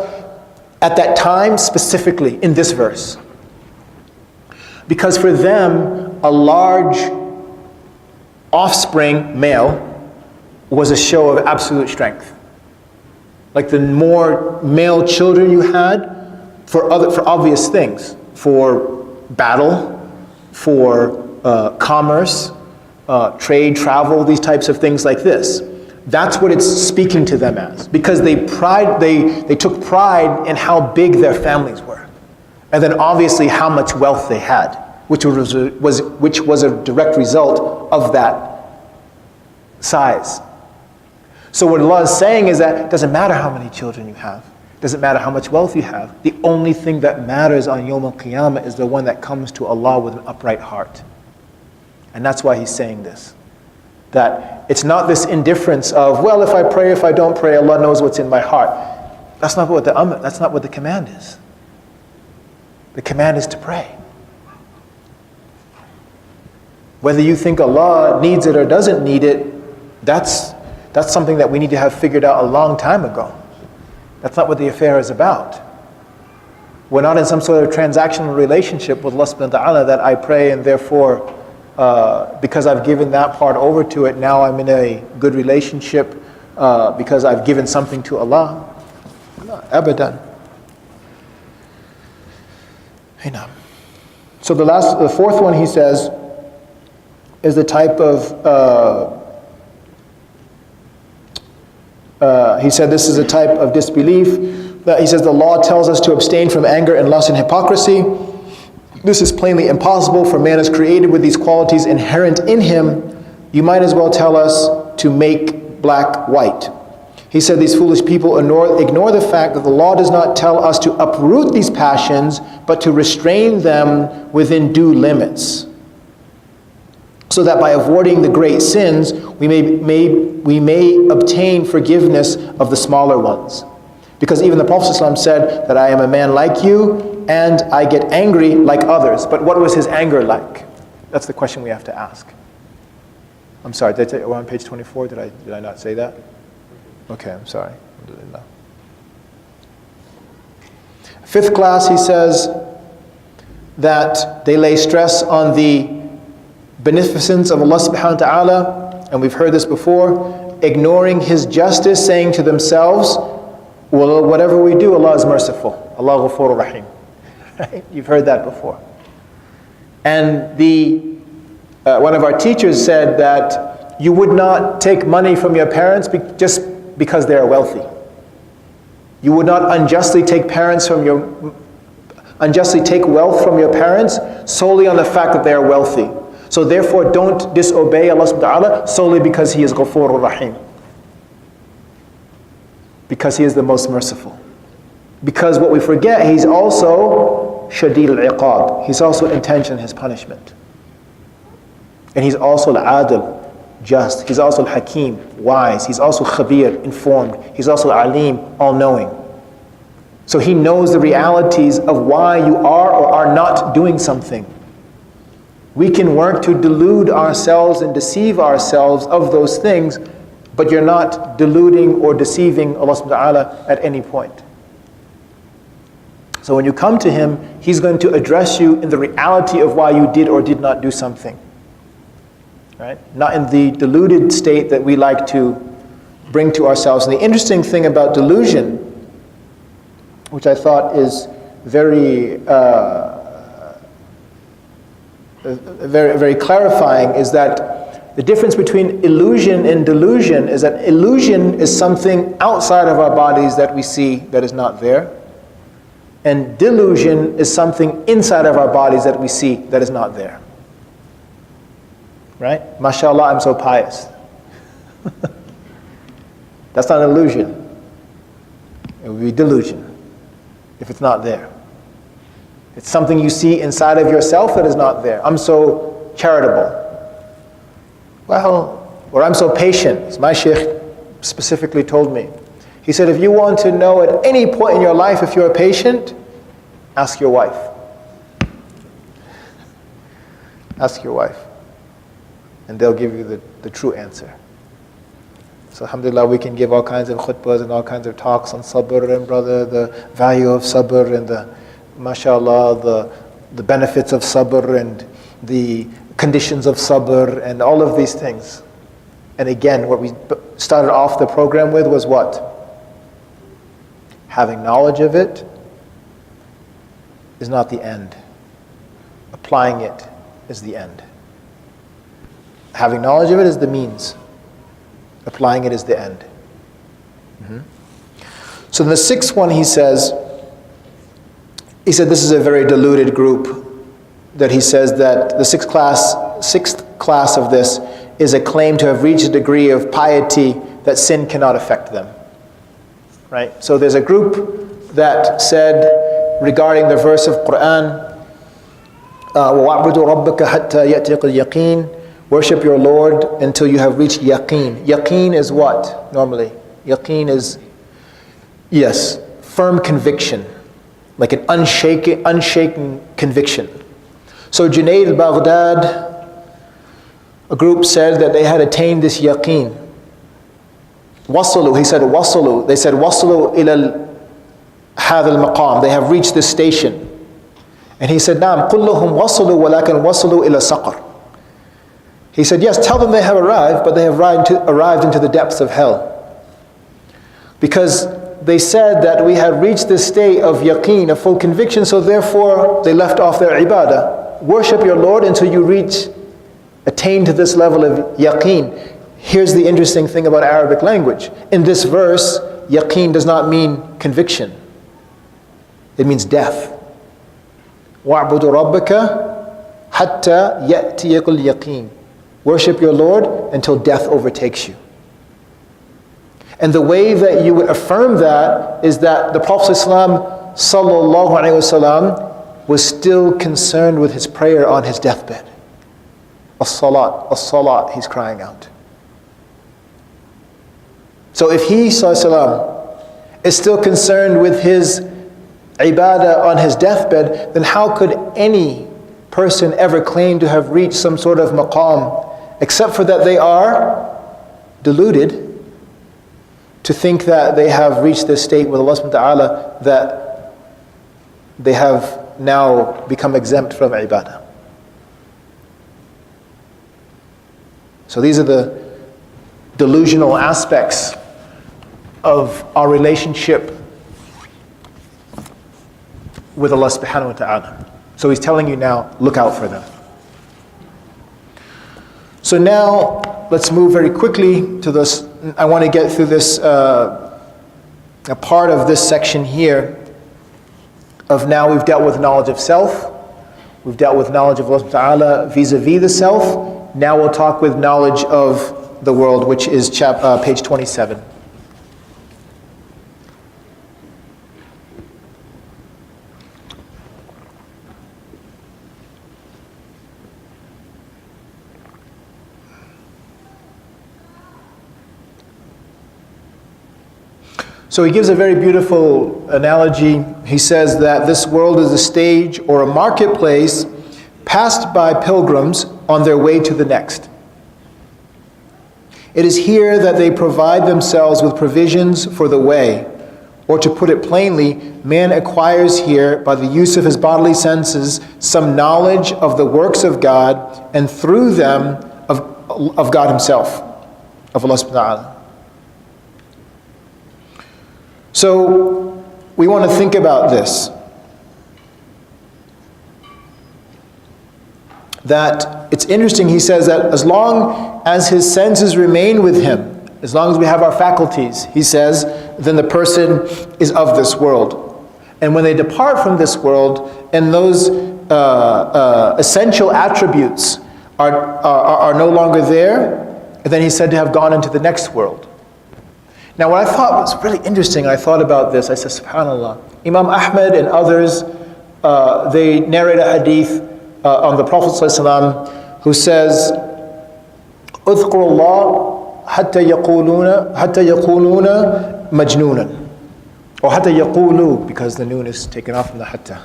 [SPEAKER 1] at that time specifically in this verse. Because for them, a large offspring, male, was a show of absolute strength. Like the more male children you had, for obvious things, for battle, for commerce, trade, travel, these types of things like this. That's what it's speaking to them as, because they took pride in how big their families were, and then obviously how much wealth they had, which was a direct result of that size. So what Allah is saying is that it doesn't matter how many children you have, it doesn't matter how much wealth you have. The only thing that matters on Yawm al-Qiyamah is the one that comes to Allah with an upright heart. And that's why He's saying this. That it's not this indifference of, well, if I pray, if I don't pray, Allah knows what's in my heart. That's not what the command is. The command is to pray. Whether you think Allah needs it or doesn't need it, that's something that we need to have figured out a long time ago. That's not what the affair is about. We're not in some sort of transactional relationship with Allah subhanahu wa ta'ala that I pray and therefore because I've given that part over to it, now I'm in a good relationship because I've given something to Allah. No, abadan. So the fourth one he says is the type of he said this is a type of disbelief that he says the law tells us to abstain from anger and lust and hypocrisy. This is plainly impossible, for man is created with these qualities inherent in him. You might as well tell us to make black white. He said these foolish people ignore the fact that the law does not tell us to uproot these passions, but to restrain them within due limits, so that by avoiding the great sins, we may obtain forgiveness of the smaller ones. Because even the Prophet ﷺ said that I am a man like you, and I get angry like others. But what was his anger like? That's the question we have to ask. I'm sorry, we're on page 24, did I not say that? Okay, I'm sorry. Fifth class, he says that they lay stress on the beneficence of Allah subhanahu wa ta'ala, and we've heard this before, ignoring His justice, saying to themselves, well, whatever we do, Allah is merciful. Allah ghafurur rahim. Right? You've heard that before. And one of our teachers said that you would not take money from your parents just because they are wealthy. You would not unjustly take wealth from your parents solely on the fact that they are wealthy. So therefore don't disobey Allah subhanahu wa ta'ala solely because He is ghafurur rahim. Because He is the most merciful. Because what we forget, He's also shadid al-iqab. He's also intention His punishment. And He's also al-adil, just. He's also al-hakim, wise. He's also khabir, informed. He's also alim, all-knowing. So He knows the realities of why you are or are not doing something. We can work to delude ourselves and deceive ourselves of those things, but you're not deluding or deceiving Allah subhanahu wa ta'ala at any point. So when you come to Him, He's going to address you in the reality of why you did or did not do something. Right? Not in the deluded state that we like to bring to ourselves. And the interesting thing about delusion, which I thought is very, very clarifying, is that the difference between illusion and delusion is that illusion is something outside of our bodies that we see that is not there. And delusion is something inside of our bodies that we see that is not there. right? MashaAllah, I'm so pious. That's not an illusion. It would be delusion if it's not there. It's something you see inside of yourself that is not there. I'm so charitable. Well, or I'm so patient, as my sheikh specifically told me. He said, if you want to know at any point in your life if you're patient, ask your wife. Ask your wife. And they'll give you the true answer. So alhamdulillah, we can give all kinds of khutbahs and all kinds of talks on sabr, and brother, the value of sabr, and the, mashallah, the benefits of sabr, and the conditions of sabr, and all of these things. And again, what we started off the program with was what? Having knowledge of it is not the end. Applying it is the end. Having knowledge of it is the means. Applying it is the end. So in the sixth one he said this is a very deluded group, that he says that the sixth class of this is a claim to have reached a degree of piety that sin cannot affect them. Right? So there's a group that said regarding the verse of Quran, وَاعْبُدُوا رَبَّكَ حَتَّى يَأْتِيَكَ الْيَقِينَ, worship your Lord until you have reached yaqeen. Yaqeen is what, normally? Yaqeen is, yes, firm conviction, like an unshaken conviction. So Junayd al-Baghdad, a group said that they had attained this yaqeen. Wasalu, he said wasalu. They said wasalu ila hadha al-maqam. They have reached this station. And he said, Naam, kulluhum wasalu walakin wasalu ila saqar. He said, yes, tell them they have arrived, but they have arrived into the depths of hell. Because they said that we had reached this state of yaqeen, of full conviction, so therefore they left off their ibadah. Worship your Lord until you attain to this level of yaqeen. Here's the interesting thing about Arabic language. In this verse, yaqeen does not mean conviction. It means death. وَاعْبُدُوا رَبَّكَ حَتَّى يَأْتِيَكَ الْيَقِينَ. Worship your Lord until death overtakes you. And the way that you would affirm that is that the Prophet ﷺ was still concerned with his prayer on his deathbed. As-salat, as-salat, he's crying out. So if he ﷺ is still concerned with his ibadah on his deathbed, then how could any person ever claim to have reached some sort of maqam, except for that they are deluded to think that they have reached this state with Allah subhanahu wa ta'ala that they have now become exempt from ibadah. So these are the delusional aspects of our relationship with Allah subhanahu wa ta'ala. So he's telling you now, look out for them. So now, let's move very quickly to this. I want to get through this, a part of this section here of now we've dealt with knowledge of self. We've dealt with knowledge of Allah subhanahu wa ta'ala vis-a-vis the self. Now we'll talk with knowledge of the world, which is page 27. So he gives a very beautiful analogy. He says that this world is a stage or a marketplace passed by pilgrims on their way to the next. It is here that they provide themselves with provisions for the way. Or to put it plainly, man acquires here, by the use of his bodily senses, some knowledge of the works of God, and through them of God himself, of Allah subhanahu wa ta'ala. So, we want to think about this. That it's interesting, he says that as long as his senses remain with him, as long as we have our faculties, he says, then the person is of this world. And when they depart from this world, and those essential attributes are no longer there, and then he's said to have gone into the next world. Now what I thought was really interesting, I thought about this, I said, subhanAllah, Imam Ahmed and others, they narrate a hadith on the Prophet ﷺ who says, اذكروا الله حتى يقولون مجنونا, or حتى يقولوا, because the noon is taken off from the hatta.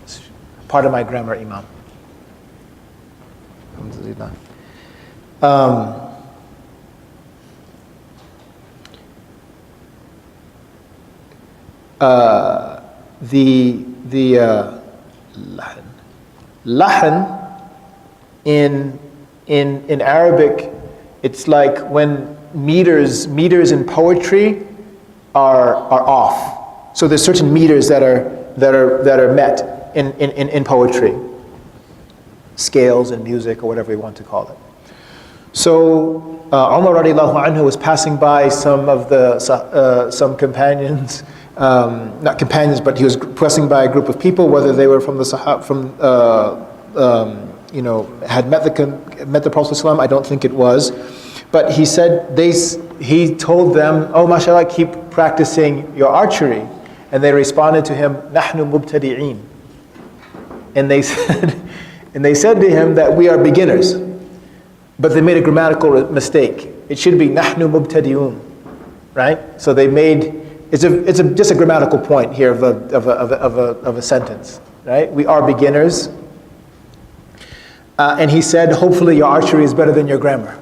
[SPEAKER 1] It's part of my grammar, Imam. Alhamdulillah. The lahan in Arabic, it's like when meters in poetry are off. So there's certain meters that are met in poetry, scales and music or whatever you want to call it. So Umar radiallahu anhu was passing by some companions. Not companions, but he was passing by a group of people, whether they were from the Sahaba, had met the Prophet ﷺ, I don't think it was. But he said, he told them, oh mashallah, keep practicing your archery. And they responded to him, نحن مبتدئين. And they said to him that we are beginners. But they made a grammatical mistake. It should be نحن مبتدئون, right? So they made, it's just a grammatical point here of a sentence, right? We are beginners. And he said, hopefully your archery is better than your grammar.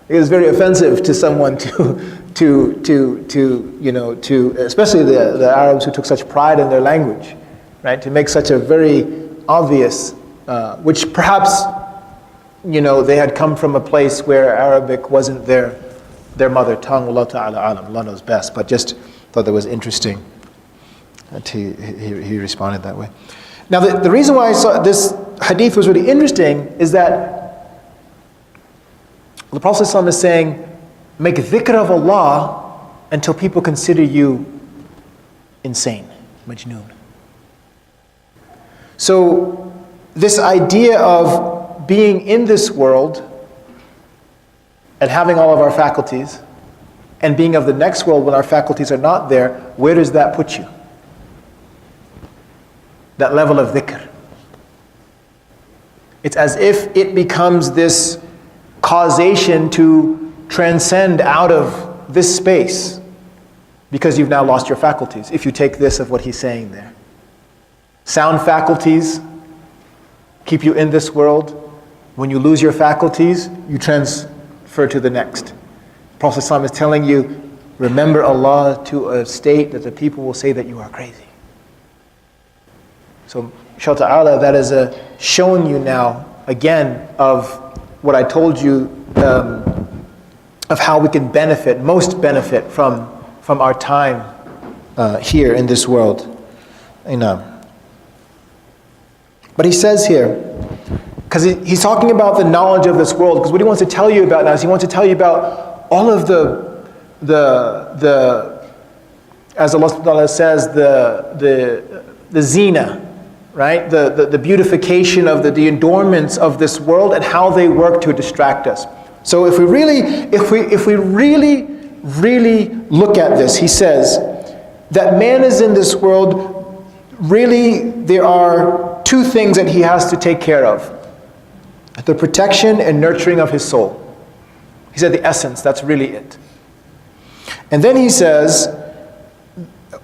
[SPEAKER 1] It was very offensive to someone to especially the Arabs who took such pride in their language, right? To make such a very obvious, which perhaps, they had come from a place where Arabic wasn't their mother tongue. Allah Ta'ala alam, Allah knows best, but just thought that was interesting that he responded that way. Now the reason why I saw this hadith was really interesting is that the Prophet ﷺ is saying, make dhikr of Allah until people consider you insane, majnoon. So this idea of being in this world and having all of our faculties and being of the next world when our faculties are not there, where does that put you? That level of dhikr. It's as if it becomes this causation to transcend out of this space because you've now lost your faculties, if you take this of what he's saying there. Sound faculties keep you in this world. When you lose your faculties, you transfer to the next. Prophet ﷺ is telling you, remember Allah to a state that the people will say that you are crazy. So, inshaAllah, that is showing you now, again, of what I told you, of how we can most benefit from our time here in this world. But he says here, because he's talking about the knowledge of this world, because what he wants to tell you about now is he wants to tell you about all of the as Allah subhanahu wa ta'ala says, the zina, right? The beautification of the adornments of this world and how they work to distract us. So if we really look at this, he says that man is in this world, really there are two things that he has to take care of. The protection and nurturing of his soul. He said the essence, that's really it. And then he says,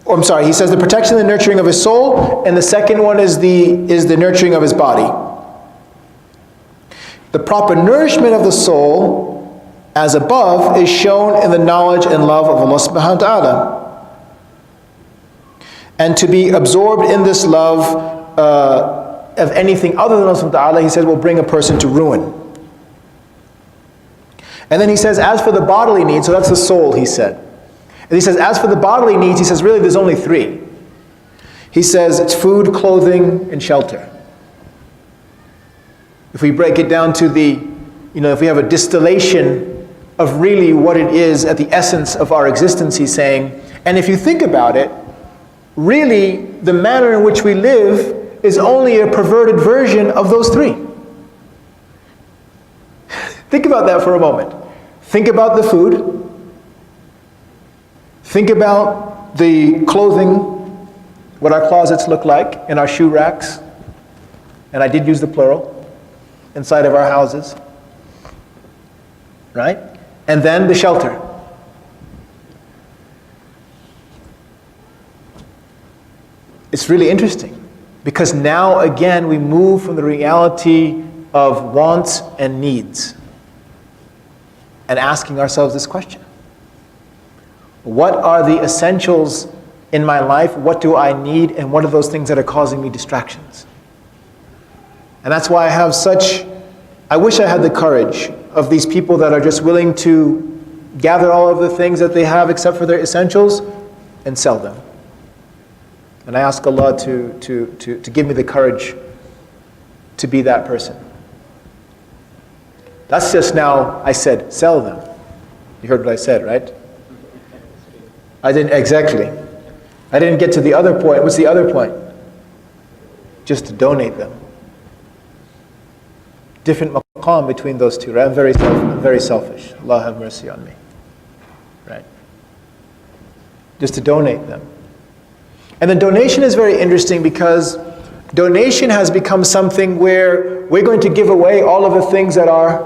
[SPEAKER 1] he says the protection and the nurturing of his soul, and the second one is the nurturing of his body. The proper nourishment of the soul, as above, is shown in the knowledge and love of Allah subhanahu wa ta'ala. And to be absorbed in this love of anything other than Allah subhanahu wa ta'ala, he says, will bring a person to ruin. And then he says, as for the bodily needs, so that's the soul, he said. And he says, as for the bodily needs, he says, really there's only three. He says, it's food, clothing, and shelter. If we break it down to if we have a distillation of really what it is at the essence of our existence, he's saying, and if you think about it, really the manner in which we live is only a perverted version of those three. Think about that for a moment. Think about the food. Think about the clothing, what our closets look like, and our shoe racks. And I did use the plural, inside of our houses. Right? And then the shelter. It's really interesting because now again we move from the reality of wants and needs and asking ourselves this question. What are the essentials in my life? What do I need? And what are those things that are causing me distractions? And that's why I wish I had the courage of these people that are just willing to gather all of the things that they have except for their essentials and sell them. And I ask Allah to give me the courage to be that person. That's just now, I said, sell them. You heard what I said, right? I didn't, exactly. I didn't get to the other point. What's the other point? Just to donate them. Different maqam between those two, right? I'm very selfish. Allah have mercy on me. Right? Just to donate them. And then donation is very interesting because donation has become something where we're going to give away all of the things that are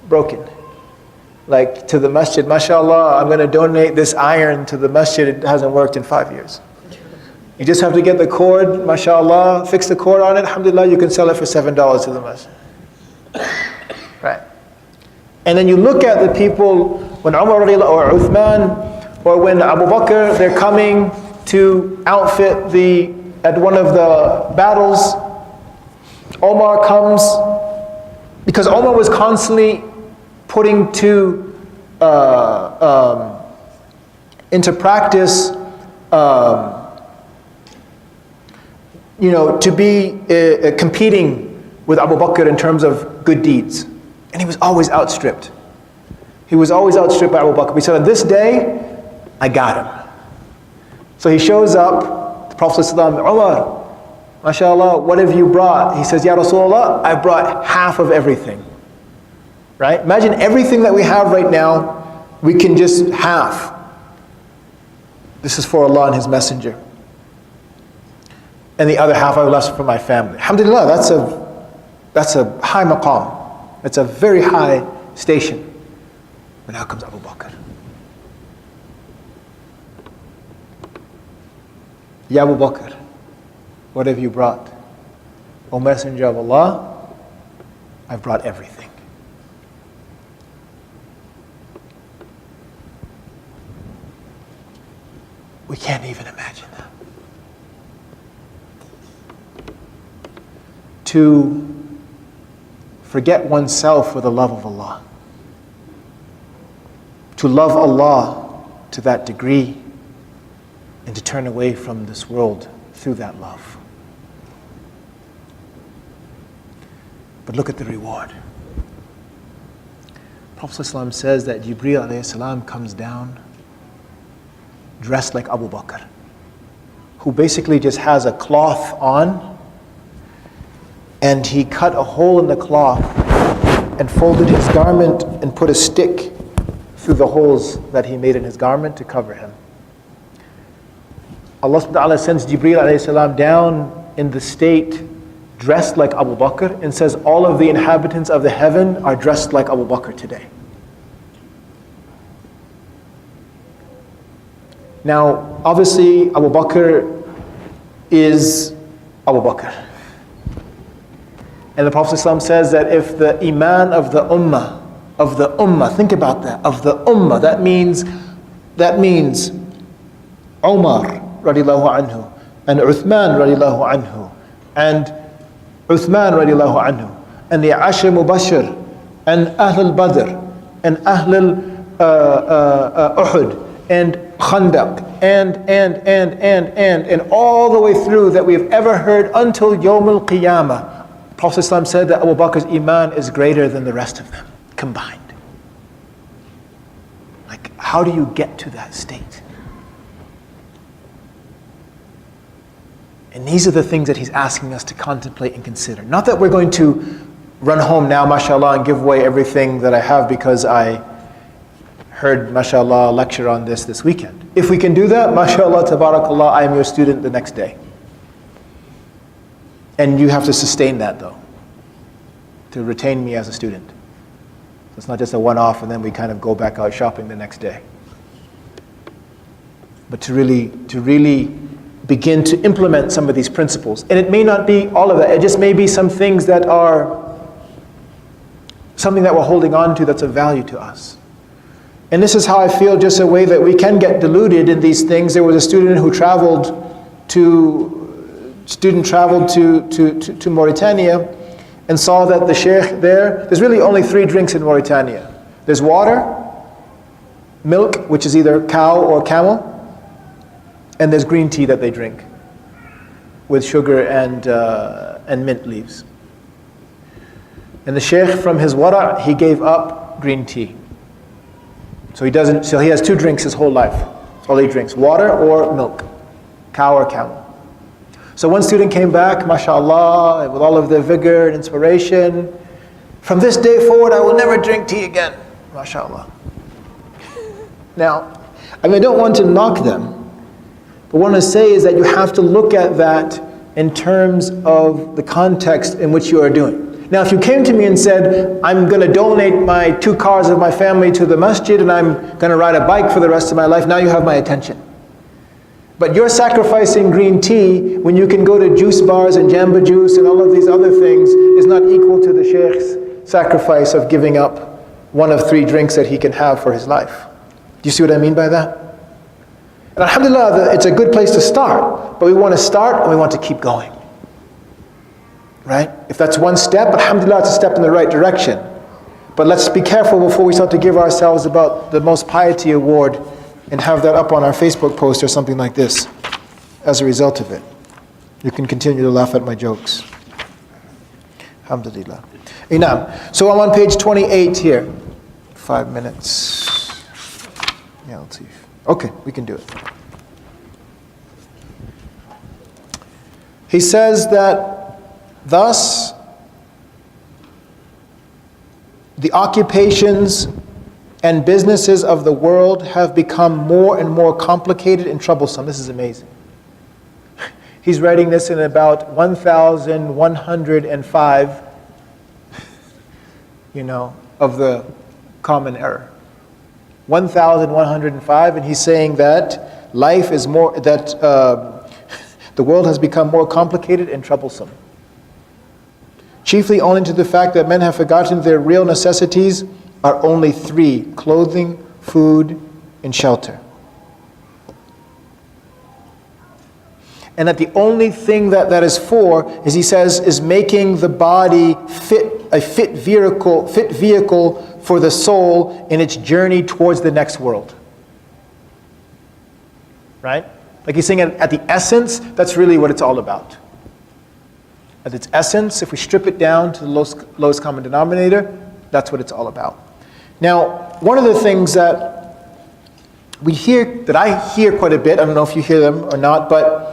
[SPEAKER 1] broken. Like to the masjid, mashallah, I'm going to donate this iron to the masjid. It hasn't worked in 5 years. You just have to get the cord, mashallah, fix the cord on it. Alhamdulillah, you can sell it for $7 to the masjid. Right. And then you look at the people when Umar or Uthman or when Abu Bakr, they're coming to outfit at one of the battles. Omar comes because Omar was constantly putting into practice, to be competing with Abu Bakr in terms of good deeds. And he was always outstripped. He was always outstripped by Abu Bakr. He said, this day, I got him. So he shows up, the Prophet ﷺ, Umar, mashallah, what have you brought? He says, Ya Rasulullah, I brought half of everything. Right? Imagine everything that we have right now, we can just half. This is for Allah and His Messenger. And the other half I left for my family. Alhamdulillah, that's a high maqam. It's a very high station. But now comes Abu Bakr. Ya Abu Bakr, what have you brought? O Messenger of Allah, I've brought everything. We can't even imagine that. To forget oneself for the love of Allah. To love Allah to that degree and to turn away from this world through that love. But look at the reward. Prophet ﷺ says that Jibreel alayhi salam comes down dressed like Abu Bakr, who basically just has a cloth on, and he cut a hole in the cloth and folded his garment and put a stick through the holes that he made in his garment to cover him. Allah subhanahu wa ta'ala sends Jibreel alayhi salam down in the state dressed like Abu Bakr and says all of the inhabitants of the heaven are dressed like Abu Bakr today. Now, obviously, Abu Bakr is Abu Bakr. And the Prophet ﷺ says that if the Iman of the Ummah, think about that, of the Ummah, that means Umar radiallahu anhu, and Uthman radiallahu anhu, and Uthman radiallahu anhu, and the Ashar Mubashir, and Ahl al-Badr, and Ahl al-Uhud, and Khandaq, and all the way through that we've ever heard until Yawm al-Qiyamah. Prophet ﷺ said that Abu Bakr's Iman is greater than the rest of them combined. Like, how do you get to that state? And these are the things that he's asking us to contemplate and consider. Not that we're going to run home now, mashallah, and give away everything that I have because I heard, mashallah, a lecture on this weekend. If we can do that, mashallah, tabarakallah, I am your student the next day. And you have to sustain that though, to retain me as a student. So it's not just a one-off and then we kind of go back out shopping the next day. But to really begin to implement some of these principles. And it may not be all of that, it just may be some things that are something that we're holding on to that's of value to us. And this is how I feel, just a way that we can get deluded in these things. There was a student who traveled to Mauritania and saw that the sheikh there's really only 3 drinks in Mauritania. There's water, milk, which is either cow or camel, and there's green tea that they drink with sugar and mint leaves. And the sheikh, from his wara', he gave up green tea. So he has 2 drinks his whole life. That's all he drinks, water or milk, cow or camel. So one student came back, mashallah, with all of their vigor and inspiration. From this day forward, I will never drink tea again, mashallah. Now, I don't want to knock them, but what I want to say is that you have to look at that in terms of the context in which you are doing. Now, if you came to me and said, I'm going to donate my 2 cars of my family to the masjid and I'm going to ride a bike for the rest of my life, now you have my attention. But you're sacrificing green tea when you can go to juice bars and jamba juice and all of these other things is not equal to the sheikh's sacrifice of giving up one of 3 drinks that he can have for his life. Do you see what I mean by that? And alhamdulillah, it's a good place to start, but we want to start and we want to keep going. Right? If that's one step, alhamdulillah, it's a step in the right direction. But let's be careful before we start to give ourselves about the most piety award and have that up on our Facebook post or something like this as a result of it. You can continue to laugh at my jokes. Alhamdulillah. Imaam. So I'm on page 28 here. 5 minutes. Yeah, let's see. Okay, we can do it. He says that thus, the occupations and businesses of the world have become more and more complicated and troublesome. This is amazing. He's writing this in about 1105, of the Common Era. 1105, and he's saying that life is more, the world has become more complicated and troublesome. Chiefly owing to the fact that men have forgotten their real necessities are only 3: clothing, food, and shelter. And that the only thing that is for, as he says, is making the body a fit vehicle for the soul in its journey towards the next world. Right? Like he's saying at the essence, that's really what it's all about. At its essence, if we strip it down to the lowest common denominator, that's what it's all about. Now, one of the things that I hear quite a bit, I don't know if you hear them or not, but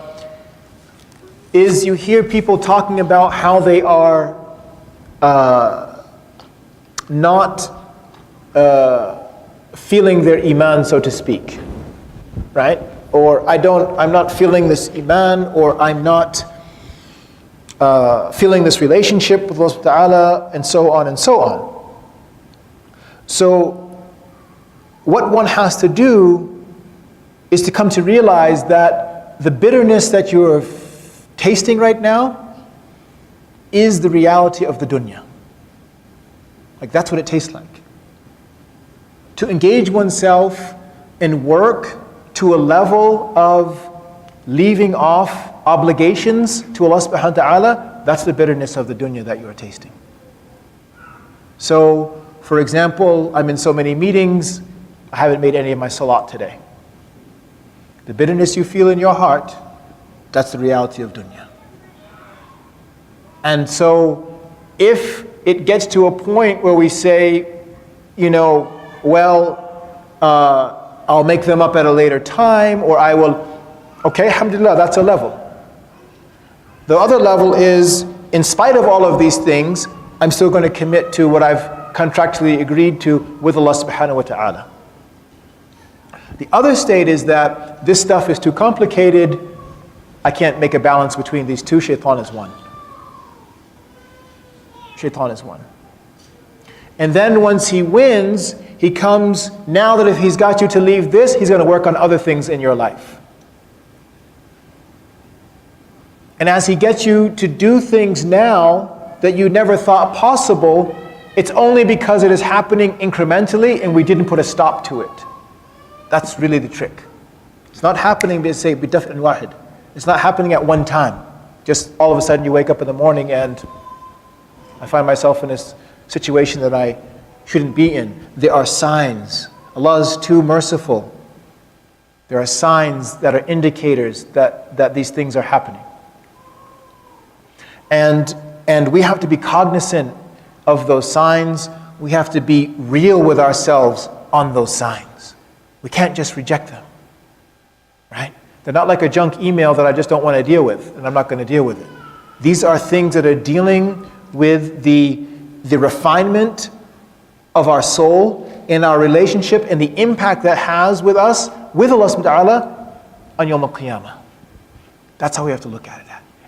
[SPEAKER 1] is you hear people talking about how they are not feeling their iman, so to speak, right? Or I'm not feeling this iman, or I'm not feeling this relationship with Allah subhanahu wa ta'ala, and so on and so on. So what one has to do is to come to realize that the bitterness that you're tasting right now is the reality of the dunya. Like that's what it tastes like. To engage oneself in work to a level of leaving off obligations to Allah subhanahu wa ta'ala, that's the bitterness of the dunya that you are tasting. So, for example, I'm in so many meetings, I haven't made any of my salat today. The bitterness you feel in your heart, that's the reality of dunya. And so, if it gets to a point where we say, I'll make them up at a later time, or I will, okay, alhamdulillah, that's a level. The other level is, in spite of all of these things, I'm still going to commit to what I've contractually agreed to with Allah subhanahu wa ta'ala. The other state is that this stuff is too complicated. I can't make a balance between these two. Shaitan is one. Shaitan is one. And then once he wins, he comes, now that if he's got you to leave this, he's going to work on other things in your life. And as he gets you to do things now that you never thought possible, it's only because it is happening incrementally and we didn't put a stop to it. That's really the trick. It's not happening, they say, bidaf' wahid. It's not happening at one time. Just all of a sudden you wake up in the morning and I find myself in this situation that I shouldn't be in. There are signs. Allah is too merciful. There are signs that are indicators that these things are happening. And we have to be cognizant of those signs. We have to be real with ourselves on those signs. We can't just reject them, right? They're not like a junk email that I just don't want to deal with, and I'm not going to deal with it. These are things that are dealing with the refinement of our soul in our relationship and the impact that has with us, with Allah subhanahu wa ta'ala, on Yawm al-Qiyamah. That's how we have to look at it.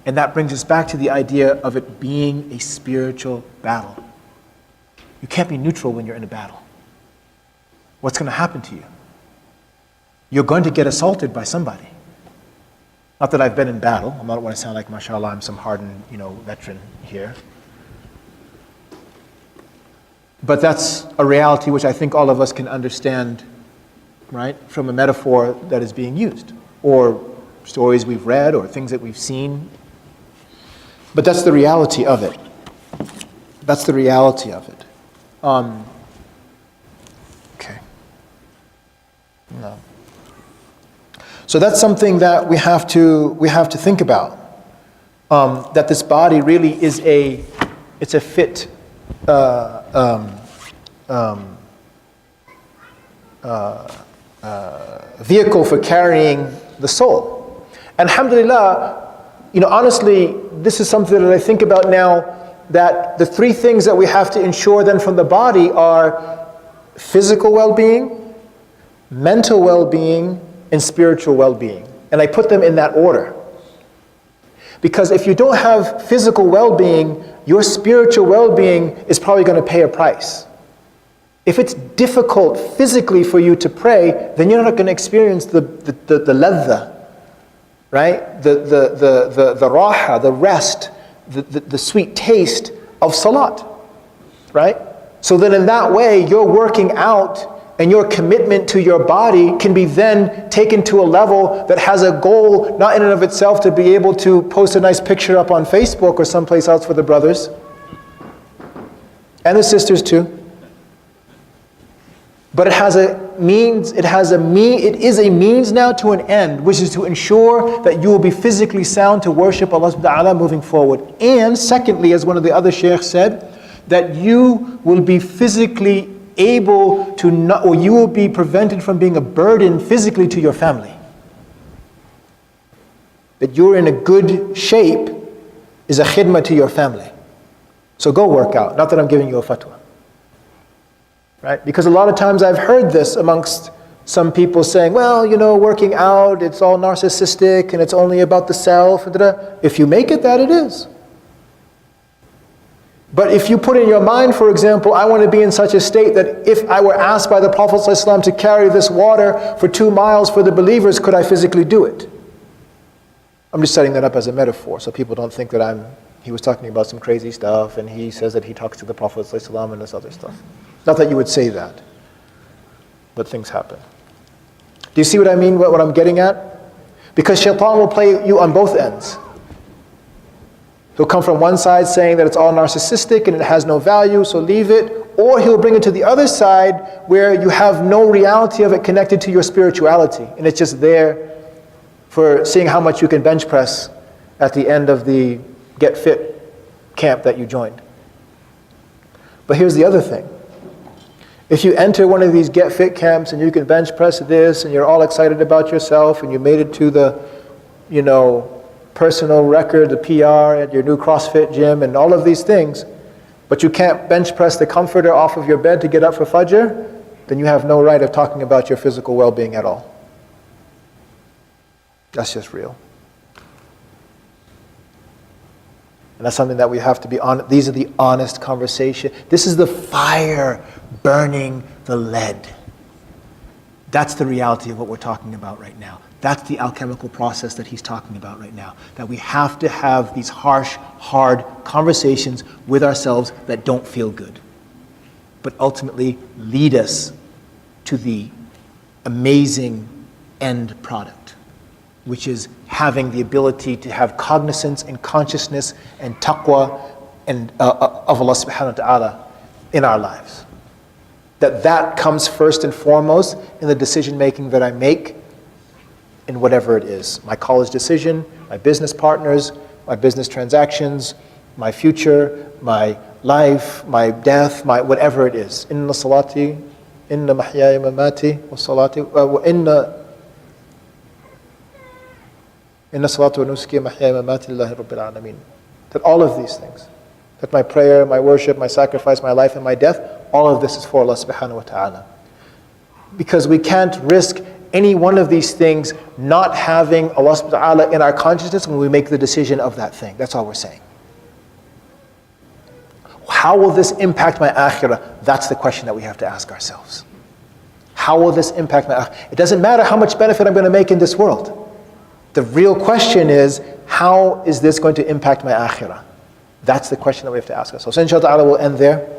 [SPEAKER 1] And that brings us back to the idea of it being a spiritual battle. You can't be neutral when you're in a battle. What's going to happen to you? You're going to get assaulted by somebody. Not that I've been in battle. I don't want to sound like, mashallah, I'm some hardened, veteran here. But that's a reality which I think all of us can understand, right, from a metaphor that is being used, or stories we've read, or things that we've seen. But that's the reality of it. That's the reality of it. Okay. No. So that's something that we have to think about. That this body really is it's a fit vehicle for carrying the soul. And alhamdulillah, honestly, this is something that I think about now, that the three things that we have to ensure then from the body are physical well-being, mental well-being, and spiritual well-being. And I put them in that order. Because if you don't have physical well-being, your spiritual well-being is probably going to pay a price. If it's difficult physically for you to pray, then you're not going to experience the ladha, right? The raha, the rest, the sweet taste of salat, right? So then in that way, your working out and your commitment to your body can be then taken to a level that has a goal, not in and of itself to be able to post a nice picture up on Facebook or someplace else for the brothers and the sisters too. But it is a means now to an end, which is to ensure that you will be physically sound to worship Allah subhanahu wa ta'ala moving forward. And secondly, as one of the other sheikhs said, that you will be physically able to not, or you will be prevented from being a burden physically to your family. That you're in a good shape is a khidmah to your family. So go work out. Not that I'm giving you a fatwa. Right? Because a lot of times I've heard this amongst some people saying, well, working out, it's all narcissistic and it's only about the self. If you make it that, it is. But if you put in your mind, for example, I want to be in such a state that if I were asked by the Prophet ﷺ to carry this water for 2 miles for the believers, could I physically do it? I'm just setting that up as a metaphor so people don't think that he was talking about some crazy stuff and he says that he talks to the Prophet ﷺ and this other stuff. Not that you would say that, but things happen. Do you see what I mean, what I'm getting at? Because shaitan will play you on both ends. He'll come from one side saying that it's all narcissistic and it has no value, so leave it. Or he'll bring it to the other side where you have no reality of it connected to your spirituality. And it's just there for seeing how much you can bench press at the end of the Get Fit camp that you joined. But here's the other thing. If you enter one of these Get Fit camps and you can bench press this and you're all excited about yourself and you made it to the, personal record, the PR at your new CrossFit gym and all of these things, but you can't bench press the comforter off of your bed to get up for Fajr, then you have no right of talking about your physical well-being at all. That's just real. And that's something that we have to be on. These are the honest conversations. This is the fire burning the lead. That's the reality of what we're talking about right now. That's the alchemical process that he's talking about right now. That we have to have these harsh, hard conversations with ourselves that don't feel good, but ultimately lead us to the amazing end product, which is having the ability to have cognizance and consciousness and taqwa and, of Allah subhanahu wa ta'ala in our lives. That comes first and foremost in the decision making that I make in whatever it is. My college decision, my business partners, my business transactions, my future, my life, my death, my whatever it is. Inna salati, inna mahyaya mamati, wa salati, inna salatu wa nusuki mahyaya mamati lillahi rabbil alameen. That all of these things, that my prayer, my worship, my sacrifice, my life and my death, all of this is for Allah subhanahu wa ta'ala. Because we can't risk any one of these things not having Allah subhanahu wa ta'ala in our consciousness when we make the decision of that thing. That's all we're saying. How will this impact my akhirah? That's the question that we have to ask ourselves. How will this impact my akhirah? It doesn't matter how much benefit I'm going to make in this world. The real question is, how is this going to impact my akhirah? That's the question that we have to ask ourselves. So inshallah ta'ala we'll end there.